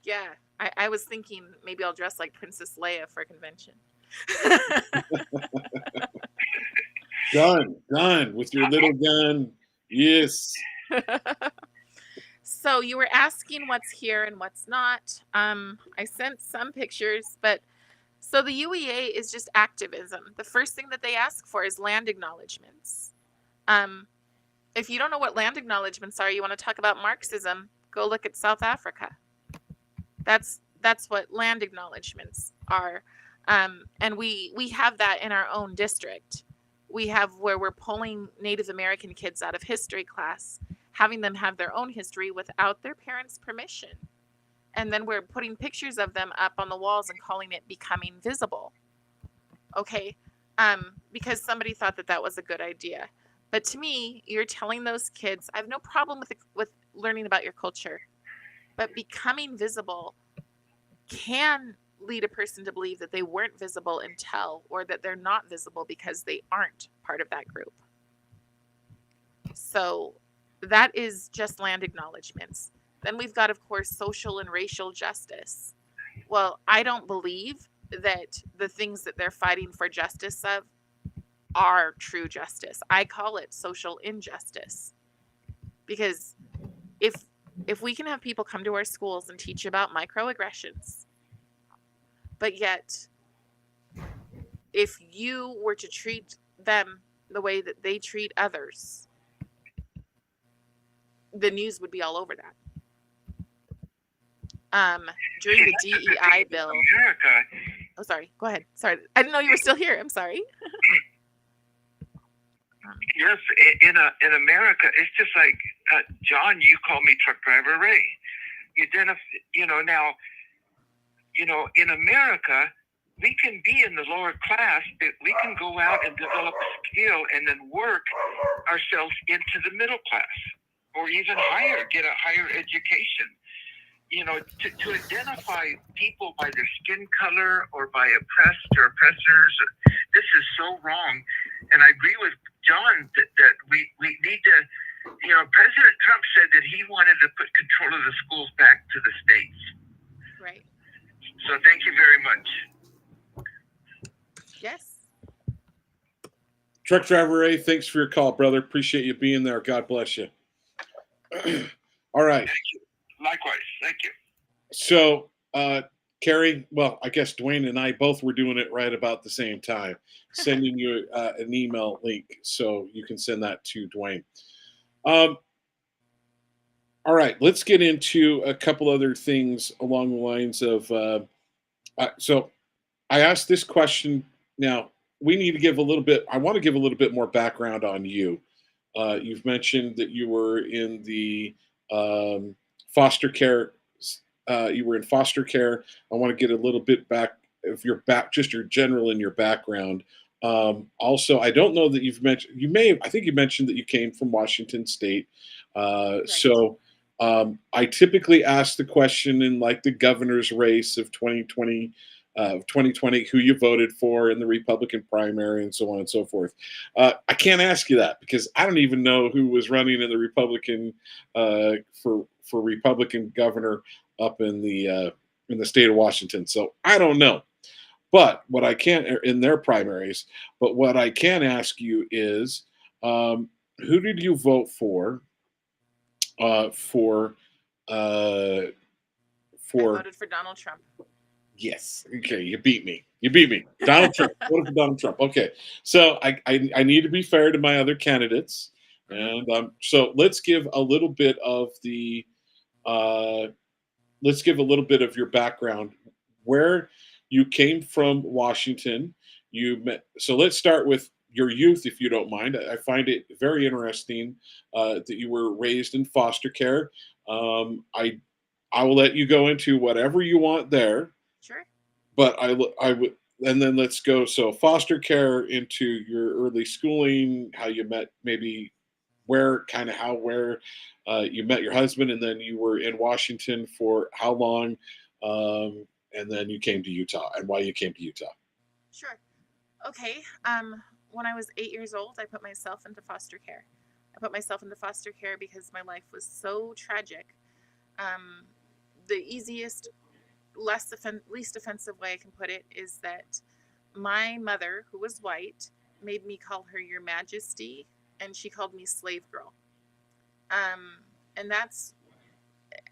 Yeah, I was thinking maybe I'll dress like Princess Leia for a convention. Done with your little gun. Yes. So you were asking what's here and what's not. I sent some pictures, but so the UEA is just activism. The first thing that they ask for is land acknowledgements. If you don't know what land acknowledgements are, you want to talk about Marxism, go look at South Africa. That's what land acknowledgements are. And we have that in our own district. We have where we're pulling Native American kids out of history class, having them have their own history without their parents' permission. And then we're putting pictures of them up on the walls and calling it becoming visible. Okay? Because somebody thought that was a good idea. But to me, you're telling those kids, I have no problem with learning about your culture, but becoming visible can lead a person to believe that they weren't visible until, or that they're not visible because they aren't part of that group. So that is just land acknowledgements. Then we've got, of course, social and racial justice. Well, I don't believe that the things that they're fighting for justice of are true justice. I call it social injustice. Because if we can have people come to our schools and teach about microaggressions, but yet if you were to treat them the way that they treat others, the news would be all over that. During the DEI bill. America. Oh, sorry. Go ahead. Sorry. I didn't know you were still here. I'm sorry. Yes, in America, it's just like, John, you call me truck driver Ray. Now, in America, we can be in the lower class, but we can go out and develop a skill and then work ourselves into the middle class, or even higher, get a higher education. To identify people by their skin color or by oppressed or oppressors, this is so wrong. And I agree with John that we need to, President Trump said that he wanted to put control of the schools back to the states. Right. So thank you very much. Yes. Truck driver Ray, thanks for your call, brother. Appreciate you being there. God bless you. All right. Thank you. Likewise. Thank you. So, Cari, well, I guess Dwayne and I both were doing it right about the same time, sending you an email link so you can send that to Dwayne. Um, all right, let's get into a couple other things along the lines of. So I asked this question. Now we need to give a little bit. I want to give a little bit more background on you. You've mentioned that you were in the foster care. You were in foster care. I want to get a little bit back of your back, just your general in your background. Also, I don't know that you've mentioned. You may. I think you mentioned that you came from Washington State. Right. I typically ask the question in like the governor's race of 2020, who you voted for in the Republican primary and so on and so forth. I can't ask you that because I don't even know who was running in the Republican for Republican governor up in the state of Washington. So I don't know. But what I can in their primaries, but what I can ask you is, who did you vote for uh, for uh, I for voted for Donald Trump. yes. Okay, you beat me. You beat me. Donald Trump. What if Donald Trump? Okay, so I need to be fair to my other candidates, Hmm. and so let's give a little bit of the uh, let's give a little bit of your background, where you came from, Washington. You met. So let's start with your youth, if you don't mind. I find it very interesting that you were raised in foster care. I will let you go into whatever you want there, Sure. but I would, and then let's go. So foster care into your early schooling, how you met, maybe where, kind of how, where you met your husband, and then you were in Washington for how long, and then you came to Utah, and why you came to Utah. Sure. Okay. When I was 8 years old, I put myself into foster care. I put myself into foster care because my life was so tragic. Um, the easiest, least offensive way I can put it is that my mother, who was white, made me call her Your Majesty, and she called me slave girl. Um, and that's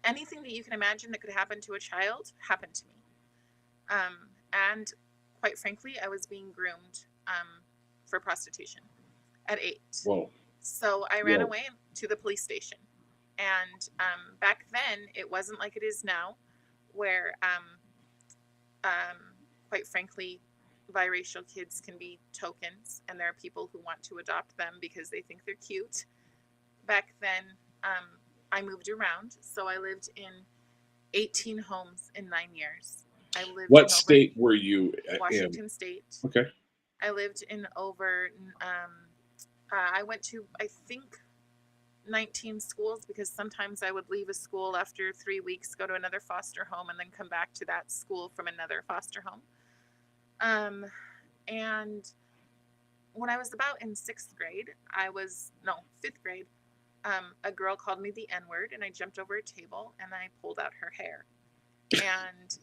anything that you can imagine that could happen to a child happened to me. And quite frankly, I was being groomed for prostitution at 8. Whoa, So I ran whoa. away to the police station. And back then, it wasn't like it is now, where, um, quite frankly, biracial kids can be tokens, and there are people who want to adopt them because they think they're cute. Back then, um, I moved around. So I lived in 18 homes in 9 years. I lived What in over state were you in? Washington State. Okay. I lived in over, I went to, I think, 19 schools because sometimes I would leave a school after 3 weeks, go to another foster home, and then come back to that school from another foster home. And when I was about in fifth grade, a girl called me the N word, and I jumped over a table and I pulled out her hair. And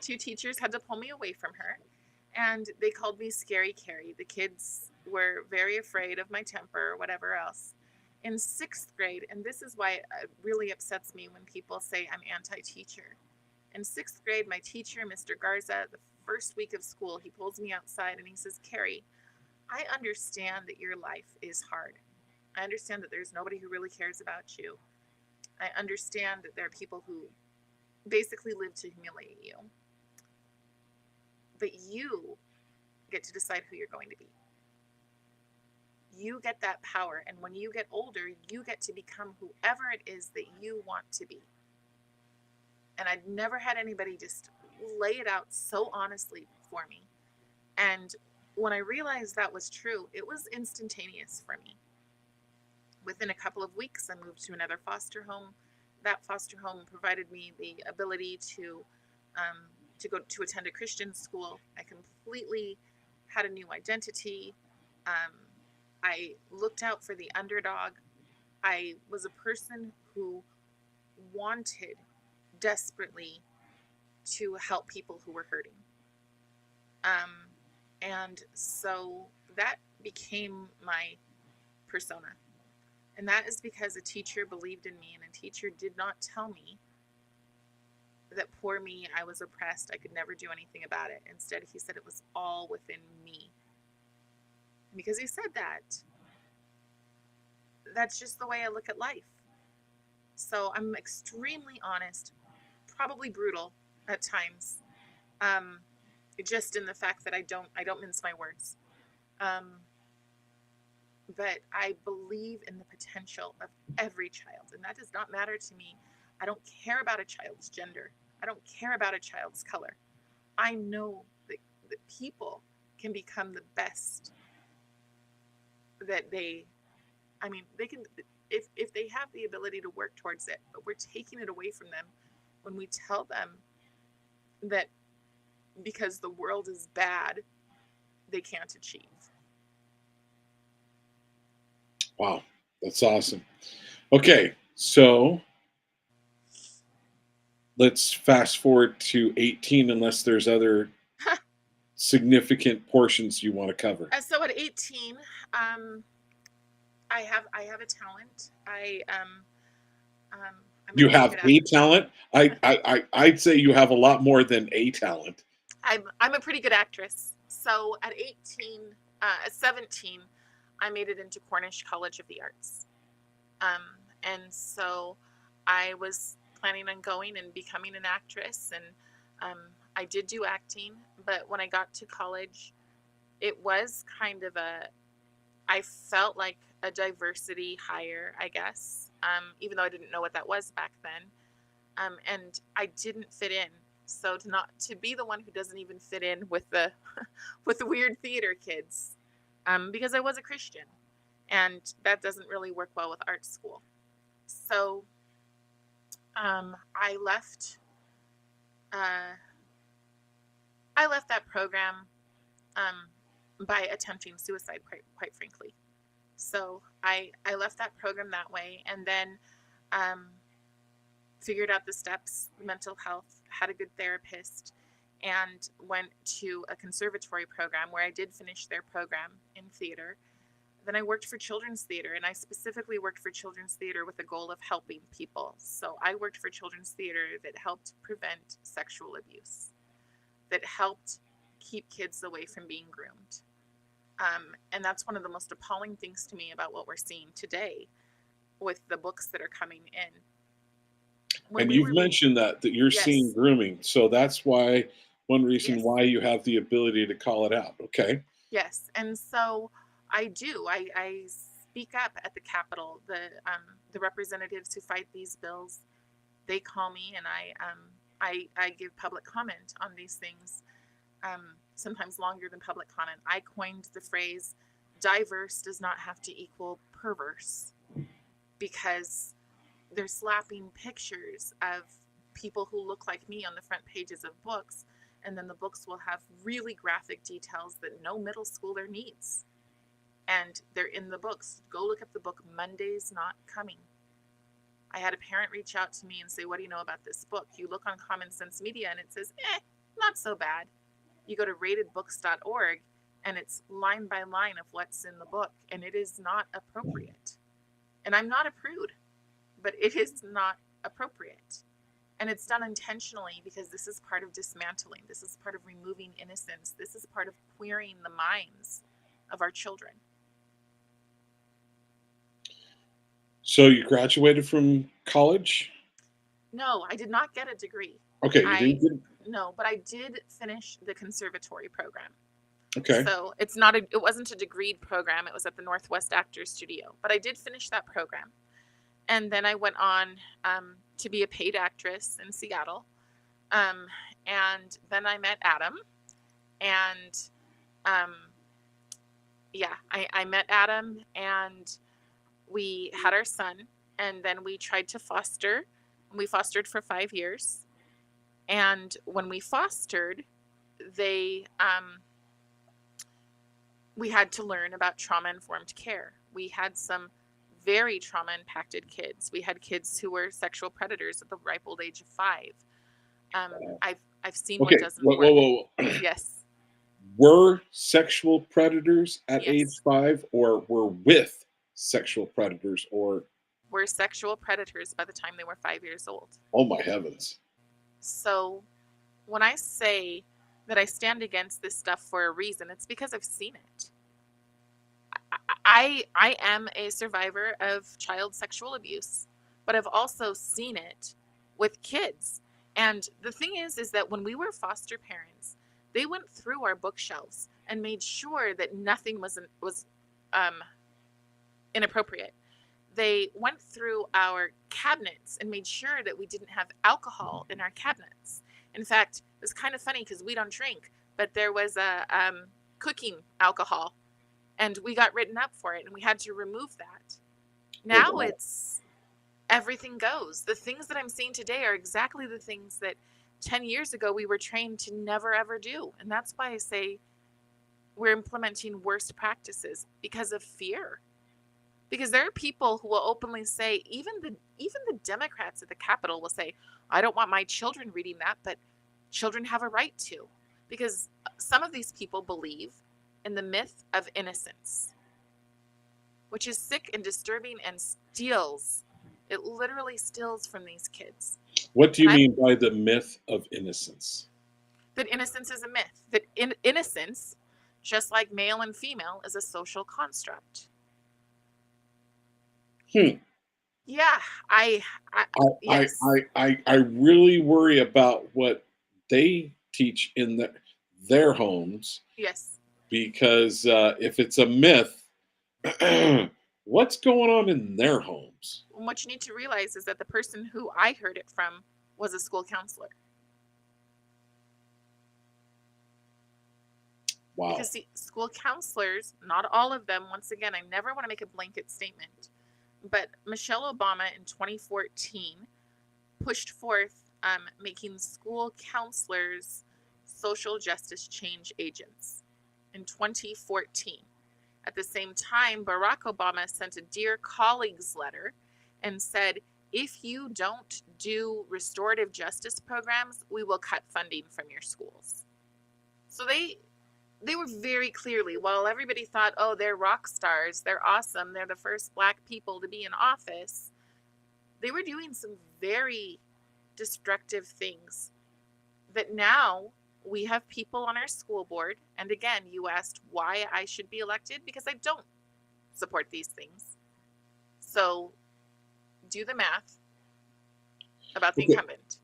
two teachers had to pull me away from her, and they called me Scary Cari. The kids were very afraid of my temper or whatever else. In 6th grade, and this is why it really upsets me when people say I'm anti-teacher. In 6th grade, my teacher, Mr. Garza, the first week of school, he pulls me outside and he says, Cari, I understand that your life is hard. I understand that there's nobody who really cares about you. I understand that there are people who basically live to humiliate you. But you get to decide who you're going to be. You get that power, and when you get older, you get to become whoever it is that you want to be. And I'd never had anybody just lay it out so honestly for me. And when I realized that was true, it was instantaneous for me. Within a couple of weeks, I moved to another foster home. That foster home provided me the ability to go to attend a Christian school. I completely had a new identity. I looked out for the underdog. I was a person who wanted desperately to help people who were hurting. And so that became my persona. And that is because a teacher believed in me, and a teacher did not tell me that poor me, I was oppressed, I could never do anything about it. Instead, he said it was all within me. Because he said that, that's just the way I look at life. So I'm extremely honest, probably brutal at times, um, just in the fact that I don't mince my words. But I believe in the potential of every child, and that does not matter to me. I don't care about a child's gender. I don't care about a child's color. I know that people can become the best that they can, if they have the ability to work towards it, but we're taking it away from them when we tell them that because the world is bad, they can't achieve. Wow, that's awesome. Okay, so let's fast forward to 18, unless there's other significant portions you want to cover. So at 18, I have a talent. You have a talent. I'd say you have a lot more than a talent. I'm a pretty good actress. So at 17, I made it into Cornish College of the Arts. And so I was planning on going and becoming an actress, and I did do acting, but when I got to college, it was kind of I felt like a diversity hire, I guess, even though I didn't know what that was back then. And I didn't fit in. So to be the one who doesn't even fit in with the with the weird theater kids, because I was a Christian, and that doesn't really work well with art school. So I left that program by attempting suicide, quite frankly. So I left that program that way, and then figured out the steps, mental health, had a good therapist, and went to a conservatory program where I did finish their program in theater. Then I worked for children's theater, and I specifically worked for children's theater with the goal of helping people. So I worked for children's theater that helped prevent sexual abuse, that helped keep kids away from being groomed. And that's one of the most appalling things to me about what we're seeing today with the books that are coming in. And you've mentioned that you're seeing grooming. So that's one reason why you have the ability to call it out. Okay. Yes. And so I do. I speak up at the Capitol. The representatives who fight these bills, they call me, and I give public comment on these things, sometimes longer than public comment. I coined the phrase, diverse does not have to equal perverse, because they're slapping pictures of people who look like me on the front pages of books, and then the books will have really graphic details that no middle schooler needs. And they're in the books. Go look up the book, Monday's Not Coming. I had a parent reach out to me and say, what do you know about this book? You look on Common Sense Media and it says, not so bad. You go to ratedbooks.org and it's line by line of what's in the book, and it is not appropriate. And I'm not a prude, but it is not appropriate. And it's done intentionally, because this is part of dismantling. This is part of removing innocence. This is part of queering the minds of our children. So you graduated from college? No, I did not get a degree. Okay. No, but I did finish the conservatory program. Okay. So it wasn't a degreed program. It was at the Northwest Actors Studio, but I did finish that program. And then I went on to be a paid actress in Seattle. And then I met Adam. And I met Adam, and we had our son. And then we tried to foster. We fostered for 5 years. And when we fostered, we had to learn about trauma-informed care. We had some very trauma-impacted kids. We had kids who were sexual predators at the ripe old age of 5. I've seen what doesn't work. Whoa. Yes. Were sexual predators at age 5, or were with sexual predators, or were sexual predators by the time they were 5 years old? Oh my heavens. So when I say that I stand against this stuff for a reason, it's because I've seen it. I am a survivor of child sexual abuse, but I've also seen it with kids. And the thing is that when we were foster parents, they went through our bookshelves and made sure that nothing was um, inappropriate. They went through our cabinets and made sure that we didn't have alcohol in our cabinets. In fact, it was kind of funny because we don't drink, but there was a cooking alcohol, and we got written up for it, and we had to remove that. Now wow. it's everything goes. The things that I'm seeing today are exactly the things that 10 years ago we were trained to never ever do. And that's why I say we're implementing worst practices because of fear. Because there are people who will openly say, even the Democrats at the Capitol will say, I don't want my children reading that, but children have a right to. Because some of these people believe in the myth of innocence, which is sick and disturbing and steals. It literally steals from these kids. What do you mean by the myth of innocence? That innocence is a myth. That innocence, just like male and female, is a social construct. Yeah, yes. I really worry about what they teach in their homes. Yes. Because if it's a myth, what's going on in their homes? What you need to realize is that the person who I heard it from was a school counselor. Wow. Because see, school counselors, not all of them, once again, I never want to make a blanket statement, but Michelle Obama in 2014 pushed forth making school counselors social justice change agents in 2014. At the same time, Barack Obama sent a Dear Colleagues letter and said, if you don't do restorative justice programs, we will cut funding from your schools. So they were very clearly, while everybody thought, oh, they're rock stars, they're awesome, they're the first Black people to be in office, they were doing some very destructive things that now we have people on our school board. And again, you asked why I should be elected, because I don't support these things. So do the math about the incumbent.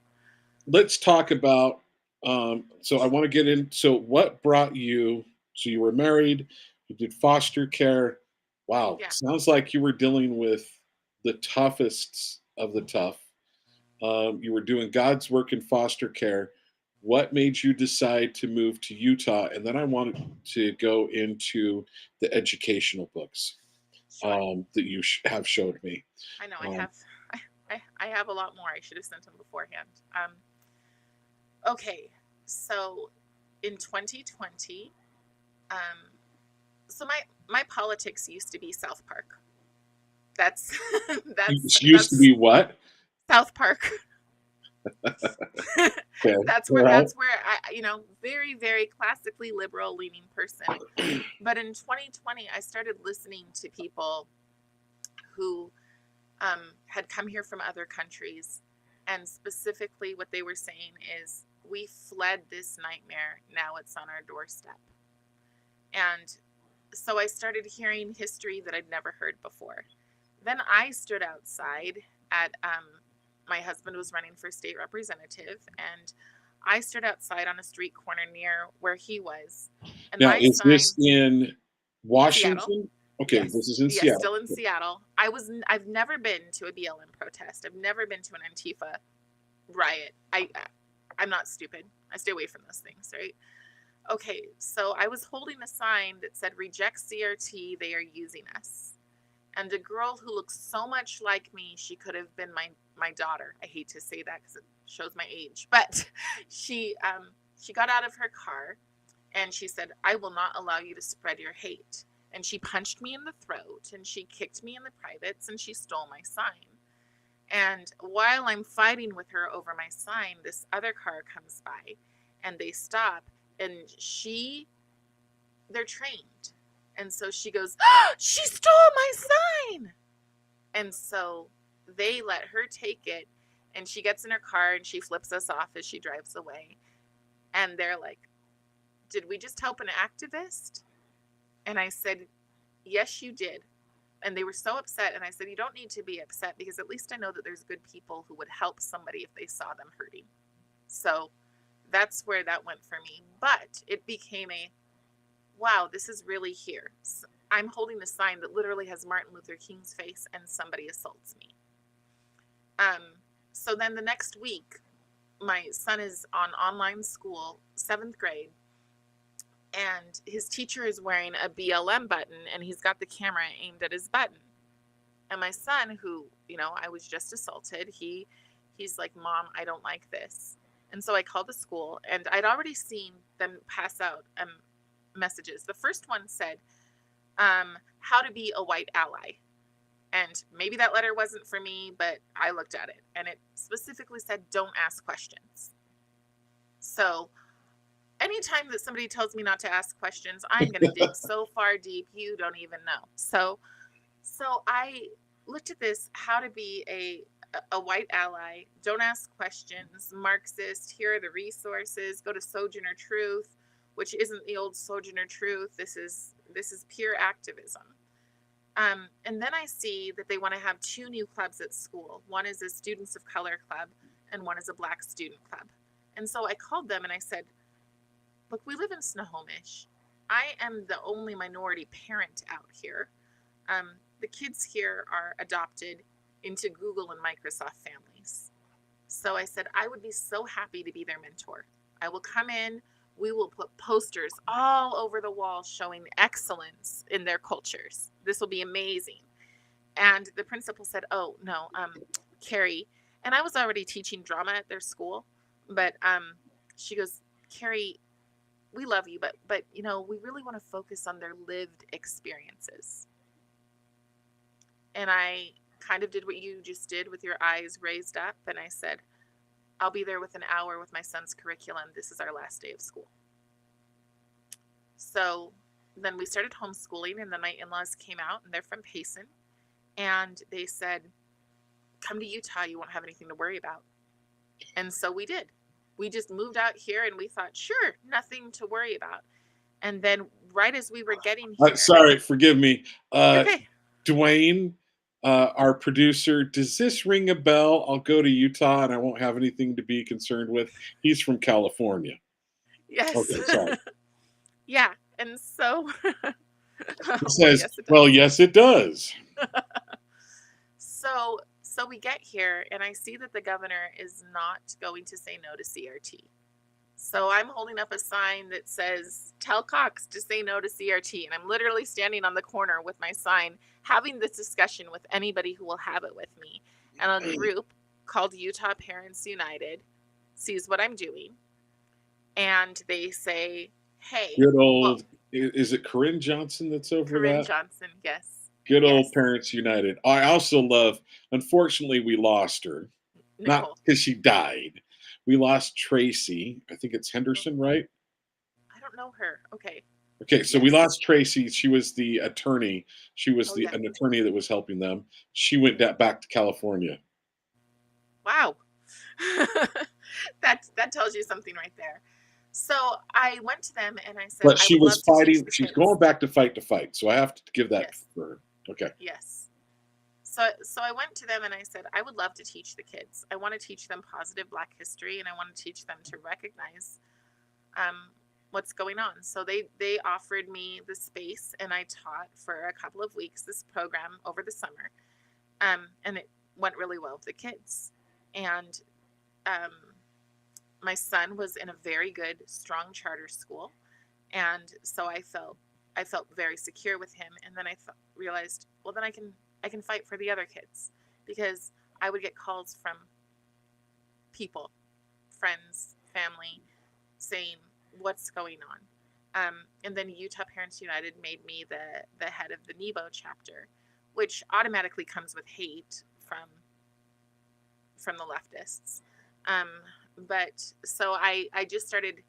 Let's talk about, so I want to get in. So what brought you, so you were married, you did foster care. Wow. Yeah. Sounds like you were dealing with the toughest of the tough. You were doing God's work in foster care. What made you decide to move to Utah? And then I wanted to go into the educational books that you have showed me. I know I have a lot more. I should have sent them beforehand. Okay, so in 2020, so my politics used to be South Park. That's used to be what? South Park. Okay. That's where I, very, very classically liberal leaning person. But in 2020, I started listening to people who had come here from other countries, and specifically what they were saying is, we fled this nightmare, now it's on our doorstep. And so I started hearing history that I'd never heard before. Then I stood outside at my husband was running for state representative, and I stood outside on a street corner near where he was. And now, is this in Washington? Seattle. Okay, yes. This is in Seattle. Still in Seattle. I've never been to a BLM protest. I've never been to an Antifa riot. I'm not stupid. I stay away from those things, right? Okay, so I was holding a sign that said, reject CRT, they are using us. And a girl who looks so much like me, she could have been my daughter. I hate to say that because it shows my age, but she got out of her car and she said, I will not allow you to spread your hate. And she punched me in the throat, and she kicked me in the privates, and she stole my sign. And while I'm fighting with her over my sign, this other car comes by, and they stop, and they're trained. And so she goes, oh, she stole my sign. And so they let her take it. And she gets in her car and she flips us off as she drives away. And they're like, did we just help an activist? And I said, yes, you did. And they were so upset. And I said, you don't need to be upset, because at least I know that there's good people who would help somebody if they saw them hurting. So that's where that went for me. But it became a, wow, this is really here. I'm holding a sign that literally has Martin Luther King's face and somebody assaults me. So then the next week, my son is on online school, 7th grade, and his teacher is wearing a BLM button, and he's got the camera aimed at his button. And my son, who, I was just assaulted, he's like, Mom, I don't like this. And so I called the school, and I'd already seen them pass out messages. The first one said, how to be a white ally. And maybe that letter wasn't for me, but I looked at it, and it specifically said, don't ask questions. So anytime that somebody tells me not to ask questions, I'm going to dig so far deep, you don't even know. So I looked at this, how to be a white ally, don't ask questions, Marxist, here are the resources, go to Sojourner Truth, which isn't the old Sojourner Truth. This is pure activism. And then I see that they want to have 2 new clubs at school. One is a Students of Color club, and one is a Black student club. And so I called them and I said, look, we live in Snohomish. I am the only minority parent out here. The kids here are adopted into Google and Microsoft families. So I said, I would be so happy to be their mentor. I will come in. We will put posters all over the wall showing excellence in their cultures. This will be amazing. And the principal said, oh, no, Cari. And I was already teaching drama at their school. But she goes, Cari, we love you, but we really want to focus on their lived experiences. And I kind of did what you just did with your eyes raised up. And I said, I'll be there within an hour with my son's curriculum. This is our last day of school. So then we started homeschooling, and then my in-laws came out, and they're from Payson. And they said, come to Utah. You won't have anything to worry about. And so we did. We just moved out here, and we thought, sure, nothing to worry about. And then right as we were getting here. Sorry, forgive me. Okay. Dwayne, our producer, does this ring a bell? I'll go to Utah and I won't have anything to be concerned with. He's from California. Yes. Okay, sorry. Yeah. And so it says, well, yes, it does. So we get here, and I see that the governor is not going to say no to CRT. So I'm holding up a sign that says, tell Cox to say no to CRT. And I'm literally standing on the corner with my sign, having this discussion with anybody who will have it with me. And a group called Utah Parents United sees what I'm doing. And they say, hey. Good old, is it Corinne Johnson that's over Corinne that? Johnson, yes. Good old Parents United. I also love, unfortunately, we lost her. Nicole. Not because she died. We lost Tracy. I think it's Henderson, right? I don't know her. Okay. Okay, so we lost Tracy. She was the attorney. She was an attorney that was helping them. She went back to California. Wow. that tells you something right there. So I went to them and I said, but she was fighting. She's going back to fight. So I have to give that for her. Okay. Yes. So I went to them and I said, I would love to teach the kids. I want to teach them positive Black history, and I want to teach them to recognize what's going on. So they offered me the space, and I taught for a couple of weeks this program over the summer. And it went really well with the kids. And my son was in a very good, strong charter school. And so I felt very secure with him. And then I realized, well, then I can fight for the other kids, because I would get calls from people, friends, family, saying, what's going on? And then Utah Parents United made me the head of the Nebo chapter, which automatically comes with hate from the leftists. But so I just started,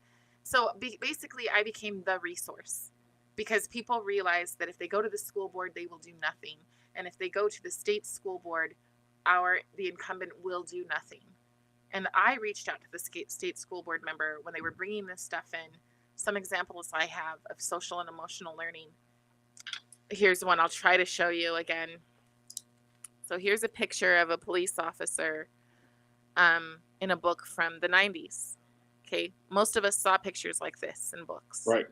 basically I became the resource, because people realize that if they go to the school board, they will do nothing. And if they go to the state school board, the incumbent will do nothing. And I reached out to the state school board member when they were bringing this stuff in. Some examples I have of social and emotional learning. Here's one I'll try to show you again. So here's a picture of a police officer in a book from the 90s. Okay, most of us saw pictures like this in books. Right.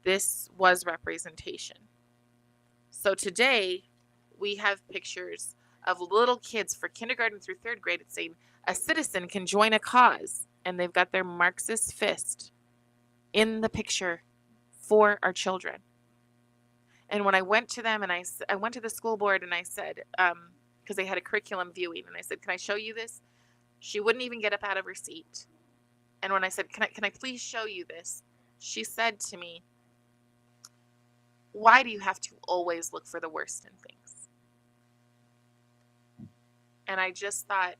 This was representation. So today we have pictures of little kids for kindergarten through third grade. It's saying a citizen can join a cause, and they've got their Marxist fist in the picture for our children. And when I went to them and I went to the school board and I said, because they had a curriculum viewing, and I said, can I show you this? She wouldn't even get up out of her seat. And when I said, can I please show you this? She said to me, why do you have to always look for the worst in things? And I just thought,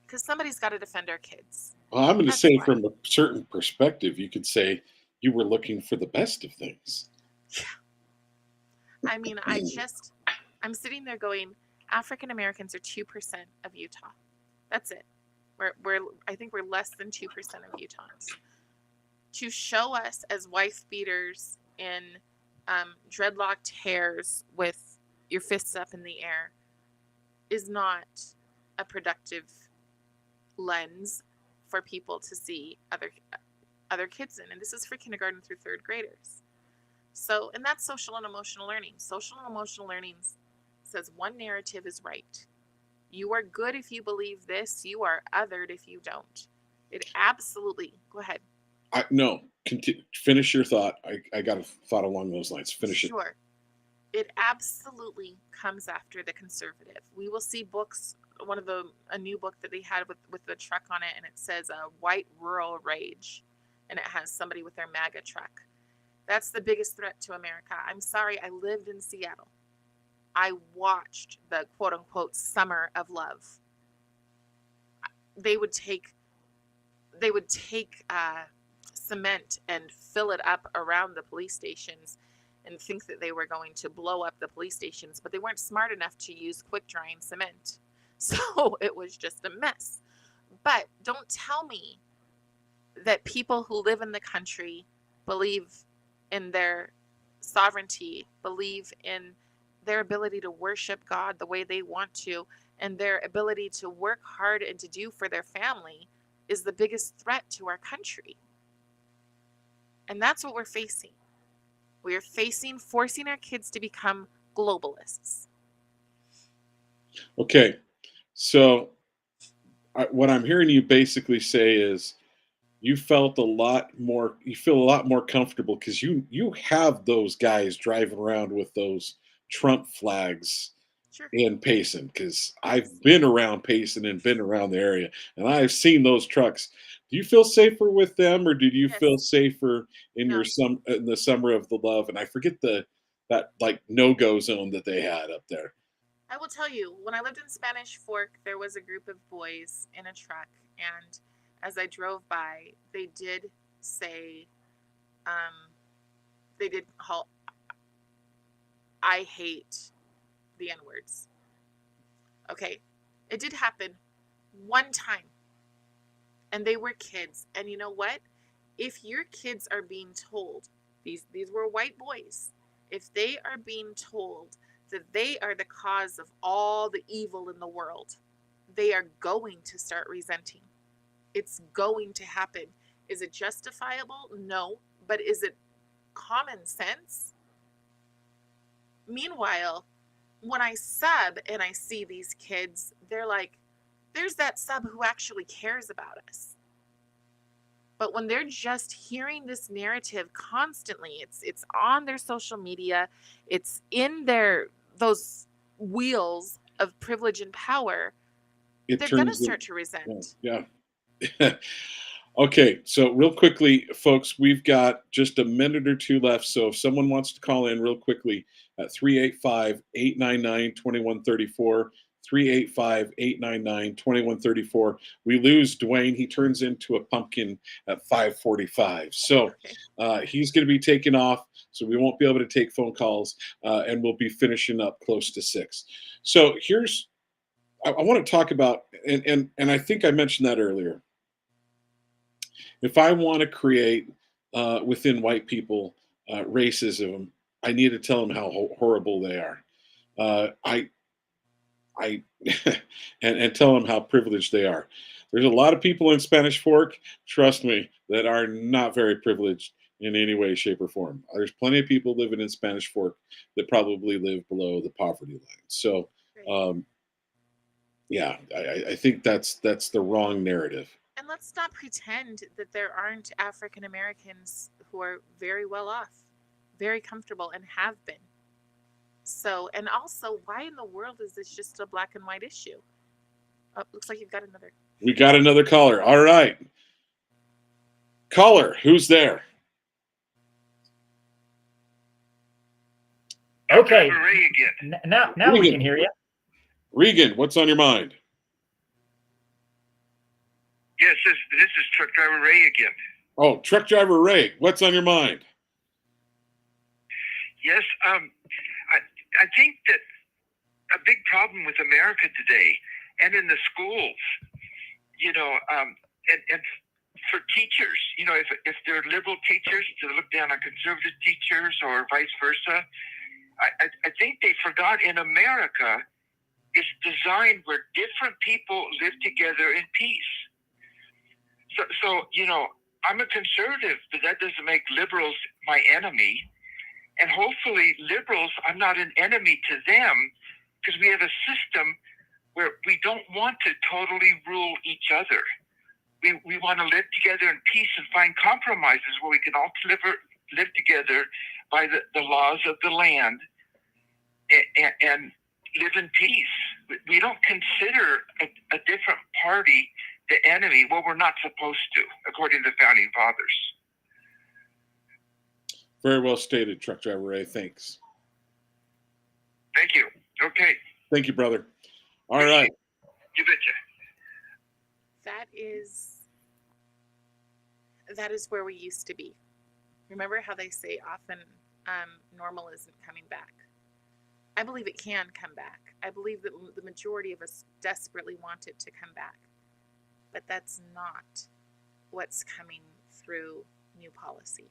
because somebody's got to defend our kids. Well, I'm going to say from a certain perspective, you could say you were looking for the best of things. Yeah. I mean, I'm sitting there going, African Americans are 2% of Utah. That's it. I think we're less than 2% of Utahns. To show us as wife beaters in dreadlocked hairs with your fists up in the air is not a productive lens for people to see other kids in. And this is for kindergarten through third graders. So, and that's social and emotional learning. Social and emotional learning says one narrative is right. You are good if you believe this. You are othered if you don't. It absolutely. Go ahead. No, finish your thought. I got a thought along those lines. Finish it. Sure. It absolutely comes after the conservative. We will see books. A new book that they had with the truck on it, and it says white rural rage, and it has somebody with their MAGA truck. That's the biggest threat to America. I'm sorry, I lived in Seattle. I watched the quote unquote summer of love. They would take cement and fill it up around the police stations and think that they were going to blow up the police stations, but they weren't smart enough to use quick drying cement. So it was just a mess. But don't tell me that people who live in the country believe in their sovereignty, believe in their ability to worship God the way they want to, and their ability to work hard and to do for their family is the biggest threat to our country. And that's what we're facing. We are forcing our kids to become globalists. Okay. So what I'm hearing you basically say is you feel a lot more comfortable because you have those guys driving around with those Trump flags in Payson, because I've been around Payson and been around the area, and I've seen those trucks. Do you feel safer with them, or did you feel safer in the summer of the love? And I forget that like no-go zone that they had up there. I will tell you, when I lived in Spanish Fork, there was a group of boys in a truck, and as I drove by, they did say, they did call, I hate the N-words. Okay, it did happen one time, and they were kids. And you know what? If your kids are being told, these were white boys, if they are being told that they are the cause of all the evil in the world, they are going to start resenting. It's going to happen. Is it justifiable? No. But is it common sense? Meanwhile, when I sub and I see these kids, they're like, there's that sub who actually cares about us. But when they're just hearing this narrative constantly, it's on their social media, it's in those wheels of privilege and power, they're going to start to resent. Yeah. Okay, so real quickly, folks, we've got just a minute or two left. So if someone wants to call in real quickly at 385-899-2134, 385-899-2134. We lose Dwayne. He turns into a pumpkin at 5:45. So he's going to be taking off, so we won't be able to take phone calls, and we'll be finishing up close to 6. So here's I want to talk about, and I think I mentioned that earlier. If I want to create within white people racism, I need to tell them how horrible they are. I I and tell them how privileged they are. There's a lot of people in Spanish Fork, trust me, that are not very privileged in any way, shape, or form. There's plenty of people living in Spanish Fork that probably live below the poverty line. So, Right. um, yeah, I think that's the wrong narrative. And let's not pretend that there aren't African Americans who are very well off, very comfortable, and have been. So, and also, why in the world is this just a black and white issue? Oh, looks like you've got another. We got another caller. All right, caller, who's there? Okay. Ray again. Now we Regan. can hear you. Regan, what's on your mind? Yes, this is truck driver Ray again. Oh, truck driver Ray, what's on your mind? Yes, I think that a big problem with America today and in the schools, and for teachers, if they're liberal teachers to look down on conservative teachers or vice versa, I think they forgot in America it's designed where different people live together in peace. So I'm a conservative, but that doesn't make liberals my enemy. And hopefully liberals, I'm not an enemy to them, because we have a system where we don't want to totally rule each other. We want to live together in peace and find compromises where we can all live together by the laws of the land and live in peace. We don't consider a different party the enemy. Well, we're not supposed to, according to the founding fathers. Very well stated, truck driver Ray. Thanks. Thank you. Okay. Thank you, brother. All right. You betcha. That is where we used to be. Remember how they say often normal isn't coming back? I believe it can come back. I believe that the majority of us desperately want it to come back. But that's not what's coming through new policy.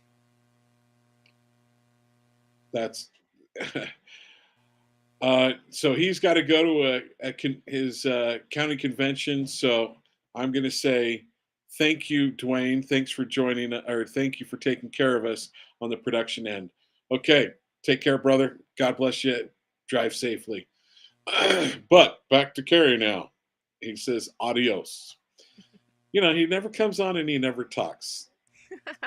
That's so he's got to go to his county convention. So I'm going to say thank you, Dwayne. Thanks for joining, or thank you for taking care of us on the production end. Okay, take care, brother. God bless you. Drive safely. But back to Cari now. He says adios. He never comes on and he never talks.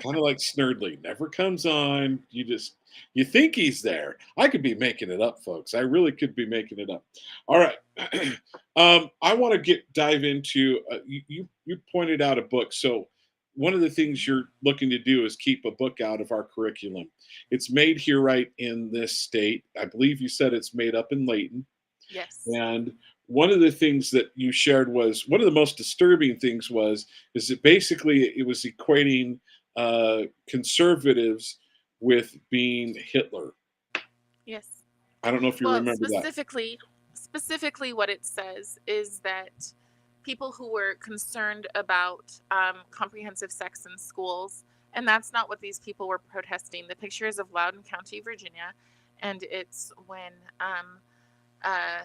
Kind of like Snurdly, never comes on. You think he's there. I could be making it up, folks. I really could be making it up. All right. I want to dive into you pointed out a book. So one of the things you're looking to do is keep a book out of our curriculum. It's made here right in this state. I believe you said it's made up in Layton. Yes. And one of the things that you shared was one of the most disturbing things is that basically it was equating conservatives with being Hitler. Yes. I don't know if you remember that. Specifically, what it says is that people who were concerned about comprehensive sex in schools, and that's not what these people were protesting. The picture is of Loudoun County, Virginia, and it's when a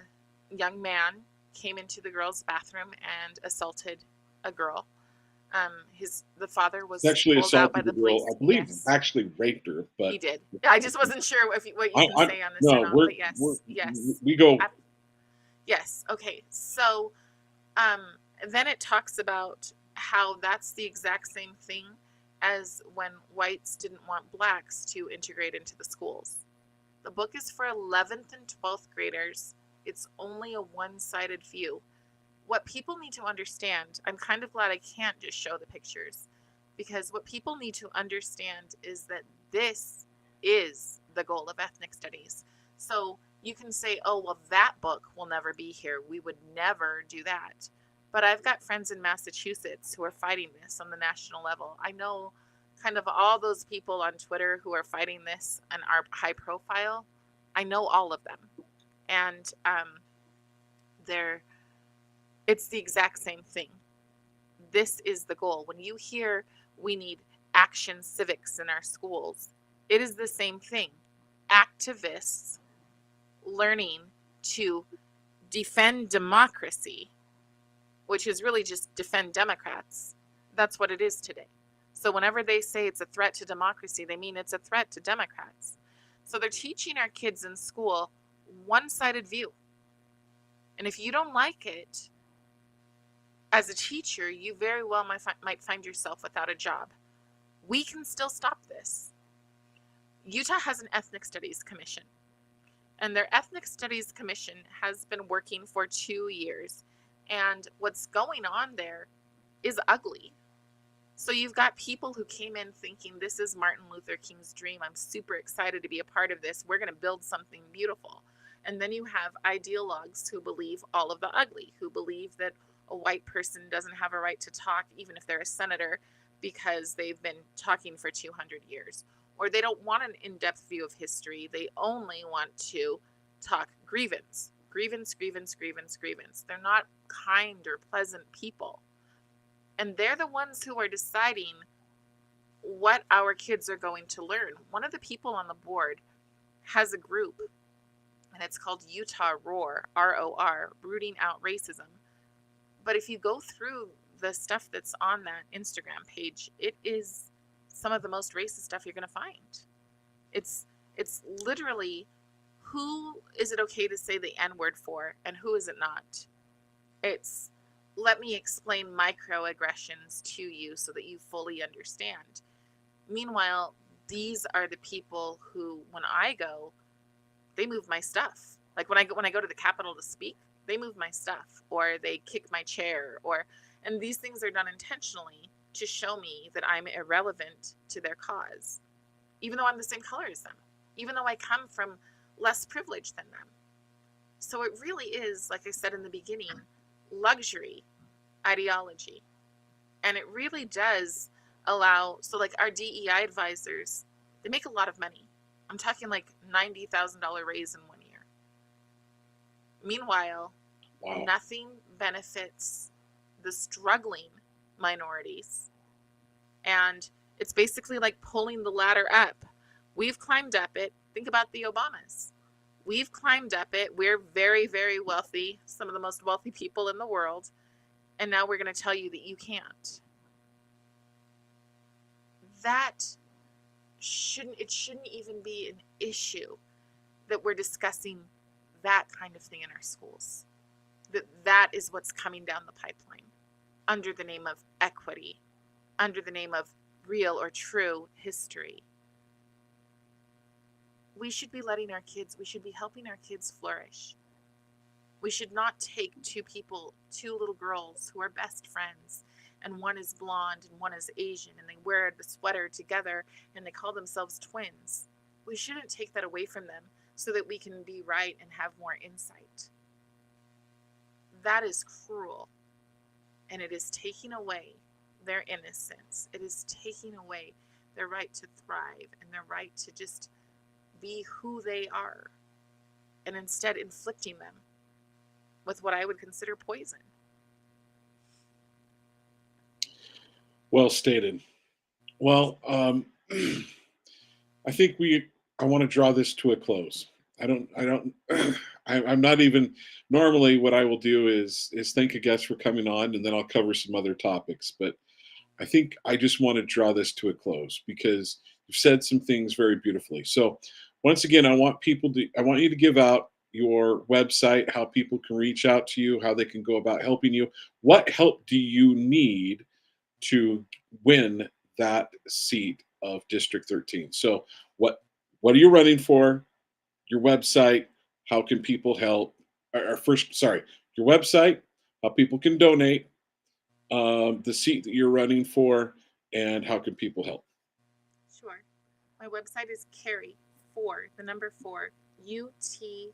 young man came into the girls' bathroom and assaulted a girl. The father was sexually assaulted the girl. I believe actually raped her, but he did. I just wasn't sure what you can say on this or not. But yes, we go. Yes. Okay. So, then it talks about how that's the exact same thing as when whites didn't want blacks to integrate into the schools. The book is for 11th and 12th graders. It's only a one-sided view. What people need to understand, I'm kind of glad I can't just show the pictures, because what people need to understand is that this is the goal of ethnic studies. So you can say, oh, well, that book will never be here. We would never do that. But I've got friends in Massachusetts who are fighting this on the national level. I know kind of all those people on Twitter who are fighting this and are high profile. I know all of them. And they're It's the exact same thing. This is the goal. When you hear we need action civics in our schools, it is the same thing. Activists learning to defend democracy, which is really just defend Democrats. That's what it is today. So whenever they say it's a threat to democracy, they mean it's a threat to Democrats. So they're teaching our kids in school one-sided view. And if you don't like it, as a teacher, you very well might find yourself without a job. We can still stop this. Utah has an Ethnic Studies Commission, and their Ethnic Studies Commission has been working for 2 years. And what's going on there is ugly. So you've got people who came in thinking this is Martin Luther King's dream. I'm super excited to be a part of this. We're going to build something beautiful. And then you have ideologues who believe all of the ugly, who believe that a white person doesn't have a right to talk, even if they're a senator, because they've been talking for 200 years. Or they don't want an in-depth view of history. They only want to talk grievance. Grievance, grievance, grievance, grievance. They're not kind or pleasant people. And they're the ones who are deciding what our kids are going to learn. One of the people on the board has a group, and it's called Utah Roar, R-O-R, Rooting Out Racism. But if you go through the stuff that's on that Instagram page, it is some of the most racist stuff you're going to find. It's literally, who is it okay to say the N-word for, and who is it not? It's, let me explain microaggressions to you so that you fully understand. Meanwhile, these are the people who, when I go, they move my stuff. Like when I go to the Capitol to speak, they move my stuff, or they kick my chair, and these things are done intentionally to show me that I'm irrelevant to their cause, even though I'm the same color as them, even though I come from less privilege than them. So it really is, like I said in the beginning, luxury ideology. And it really does allow, so like our DEI advisors, they make a lot of money. I'm talking like $90,000 raise in 1 year. Meanwhile, Wow. nothing benefits the struggling minorities. And it's basically like pulling the ladder up. We've climbed up it. Think about the Obamas. We've climbed up it. We're very, very wealthy, some of the most wealthy people in the world. And now we're going to tell you that you can't. That shouldn't even be an issue that we're discussing that kind of thing in our schools. That is what's coming down the pipeline under the name of equity, under the name of real or true history. We should be letting our kids, we should be helping our kids flourish. We should not take two little girls who are best friends, and one is blonde and one is Asian, and they wear the sweater together and they call themselves twins. We shouldn't take that away from them so that we can be right and have more insight. That is cruel, and it is taking away their innocence. It is taking away their right to thrive and their right to just be who they are, and instead inflicting them with what I would consider poison. Well stated. Well, I think I want to draw this to a close. I'm not even, normally what I will do is thank a guest for coming on, and then I'll cover some other topics. But I think I just want to draw this to a close because you've said some things very beautifully. So once again, I want you to give out your website, how people can reach out to you, how they can go about helping you. What help do you need to win that seat of District 13? So what are you running for? Your website, how can people help? Or first, sorry, your website, how people can donate, the seat that you're running for, and how can people help? Sure. My website is Cari, 4, the number 4, utkids.com.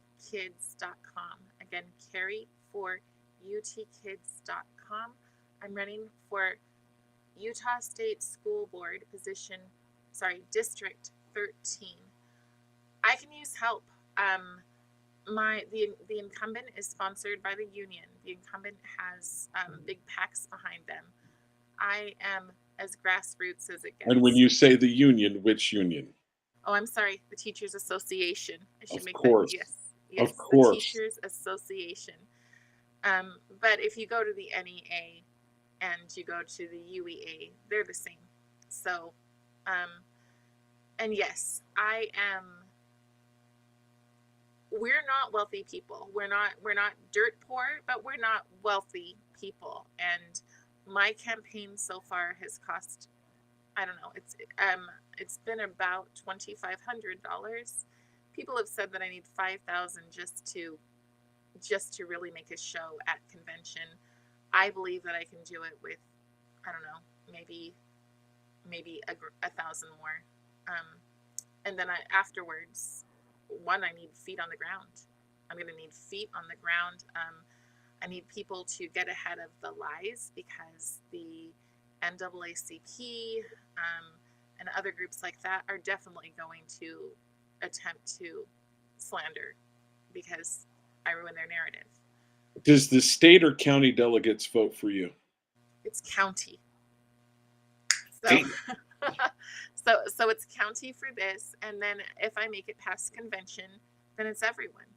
Again, Cari, 4, utkids.com. I'm running for Utah State School Board District 13. I can use help. The incumbent is sponsored by the union. The incumbent has big PACs behind them. I am as grassroots as it And when gets. you say the union, which union? Oh, I'm sorry, the Teachers Association. I should Of make that. course. Yes, Of the course. Teachers Association. But if you go to the NEA and you go to the UEA, they're the same. So, and yes, I am. We're not wealthy people. We're not dirt poor, but we're not wealthy people. And my campaign so far has cost, I don't know, it's been about $2,500. People have said that I need 5,000 just to really make a show at convention. I believe that I can do it with, I don't know, maybe a thousand more. And then afterwards, one, I need feet on the ground. I'm going to need feet on the ground. I need people to get ahead of the lies, because the NAACP and other groups like that are definitely going to attempt to slander, because I ruin their narrative. Does the state or county delegates vote for you? It's county. So, so it's county for this, and then if I make it past convention, then it's everyone.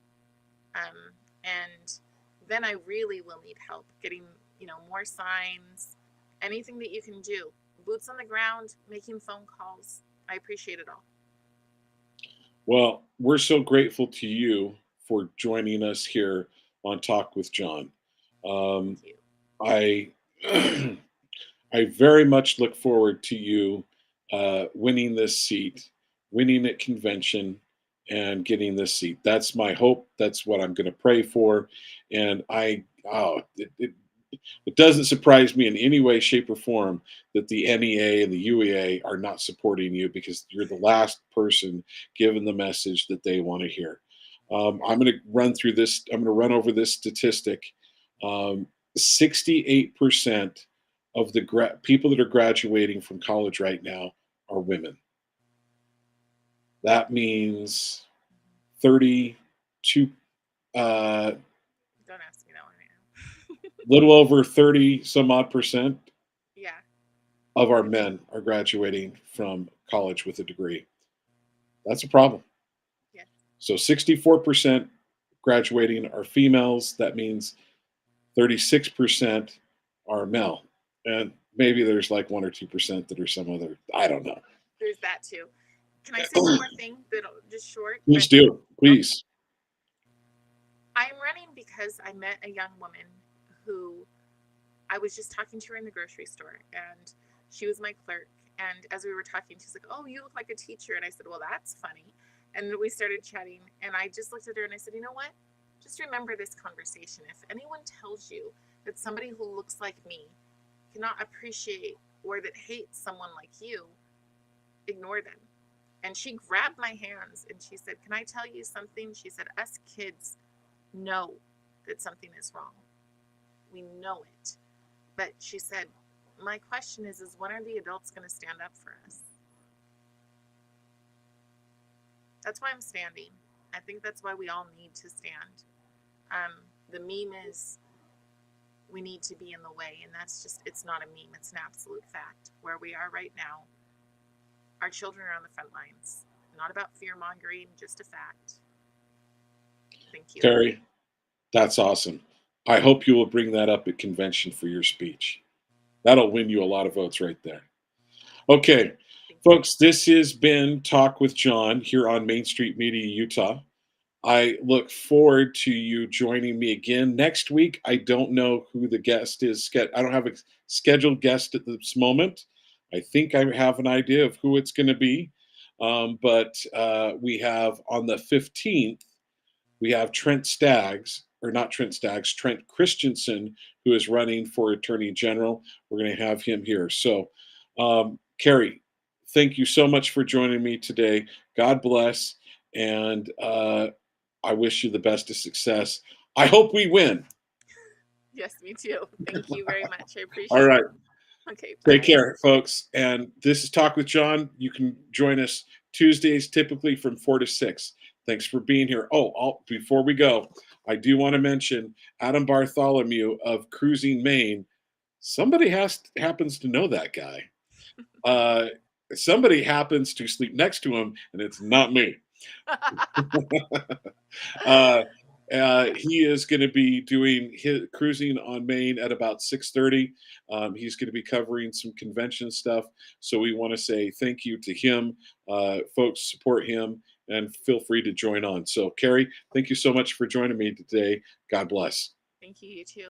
And then I really will need help getting, more signs, anything that you can do, boots on the ground, making phone calls. I appreciate it all. Well, we're so grateful to you for joining us here on Talk with John. Thank you. I I very much look forward to you winning this seat, winning at convention, and getting this seat. That's my hope. That's what I'm going to pray for. And it doesn't surprise me in any way, shape, or form that the NEA and the UEA are not supporting you, because you're the last person given the message that they want to hear. I'm going to run through this. I'm going to run over this statistic. 68% of the people that are graduating from college right now are women. That means 32, Don't ask me that one right now. little over 30 some odd percent Yeah. of our men are graduating from college with a degree. That's a problem. Yeah. So 64% graduating are females. That means 36% are male. And maybe there's like 1 or 2% that are some other, I don't know. There's that too. Can I say one more thing that'll just short? Please do. Please. I'm running because I met a young woman who I was just talking to her in the grocery store, and she was my clerk. And as we were talking, she's like, "Oh, you look like a teacher." And I said, "Well, that's funny." And we started chatting, and I just looked at her and I said, "You know what? Just remember this conversation. If anyone tells you that somebody who looks like me cannot appreciate or that hates someone like you, ignore them." And she grabbed my hands and she said, "Can I tell you something?" She said, "Us kids know that something is wrong. We know it." But she said, "My question is when are the adults going to stand up for us?" That's why I'm standing. I think that's why we all need to stand. The meme is we need to be in the way, and that's just, it's not a meme. It's an absolute fact. Where we are right now, our children are on the front lines. Not about fear-mongering, just a fact. Thank you. Cari, that's awesome. I hope you will bring that up at convention for your speech. That'll win you a lot of votes right there. Okay, folks, this has been Talk with John here on Main Street Media, Utah. I look forward to you joining me again next week. I don't know who the guest is. I don't have a scheduled guest at this moment. I think I have an idea of who it's going to be. But we have on the 15th, we have Trent Christensen, who is running for Attorney General. We're going to have him here. So, Cari, thank you so much for joining me today. God bless. And I wish you the best of success. I hope we win. Yes, me too. Thank you very much. I appreciate it. All right. Okay, bye. Take care, folks. And this is Talk with John. You can join us Tuesdays, typically from 4 to 6. Thanks for being here. Oh, before we go, I do want to mention Adam Bartholomew of Cruising Maine. Somebody happens to know that guy. Uh, Somebody happens to sleep next to him, and it's not me. uh, he is going to be doing his cruising on Maine at about 6:30. He's going to be covering some convention stuff, so we want to say thank you to him. Folks, support him and feel free to join on. So, Cari, thank you so much for joining me today. God bless. Thank you, you too.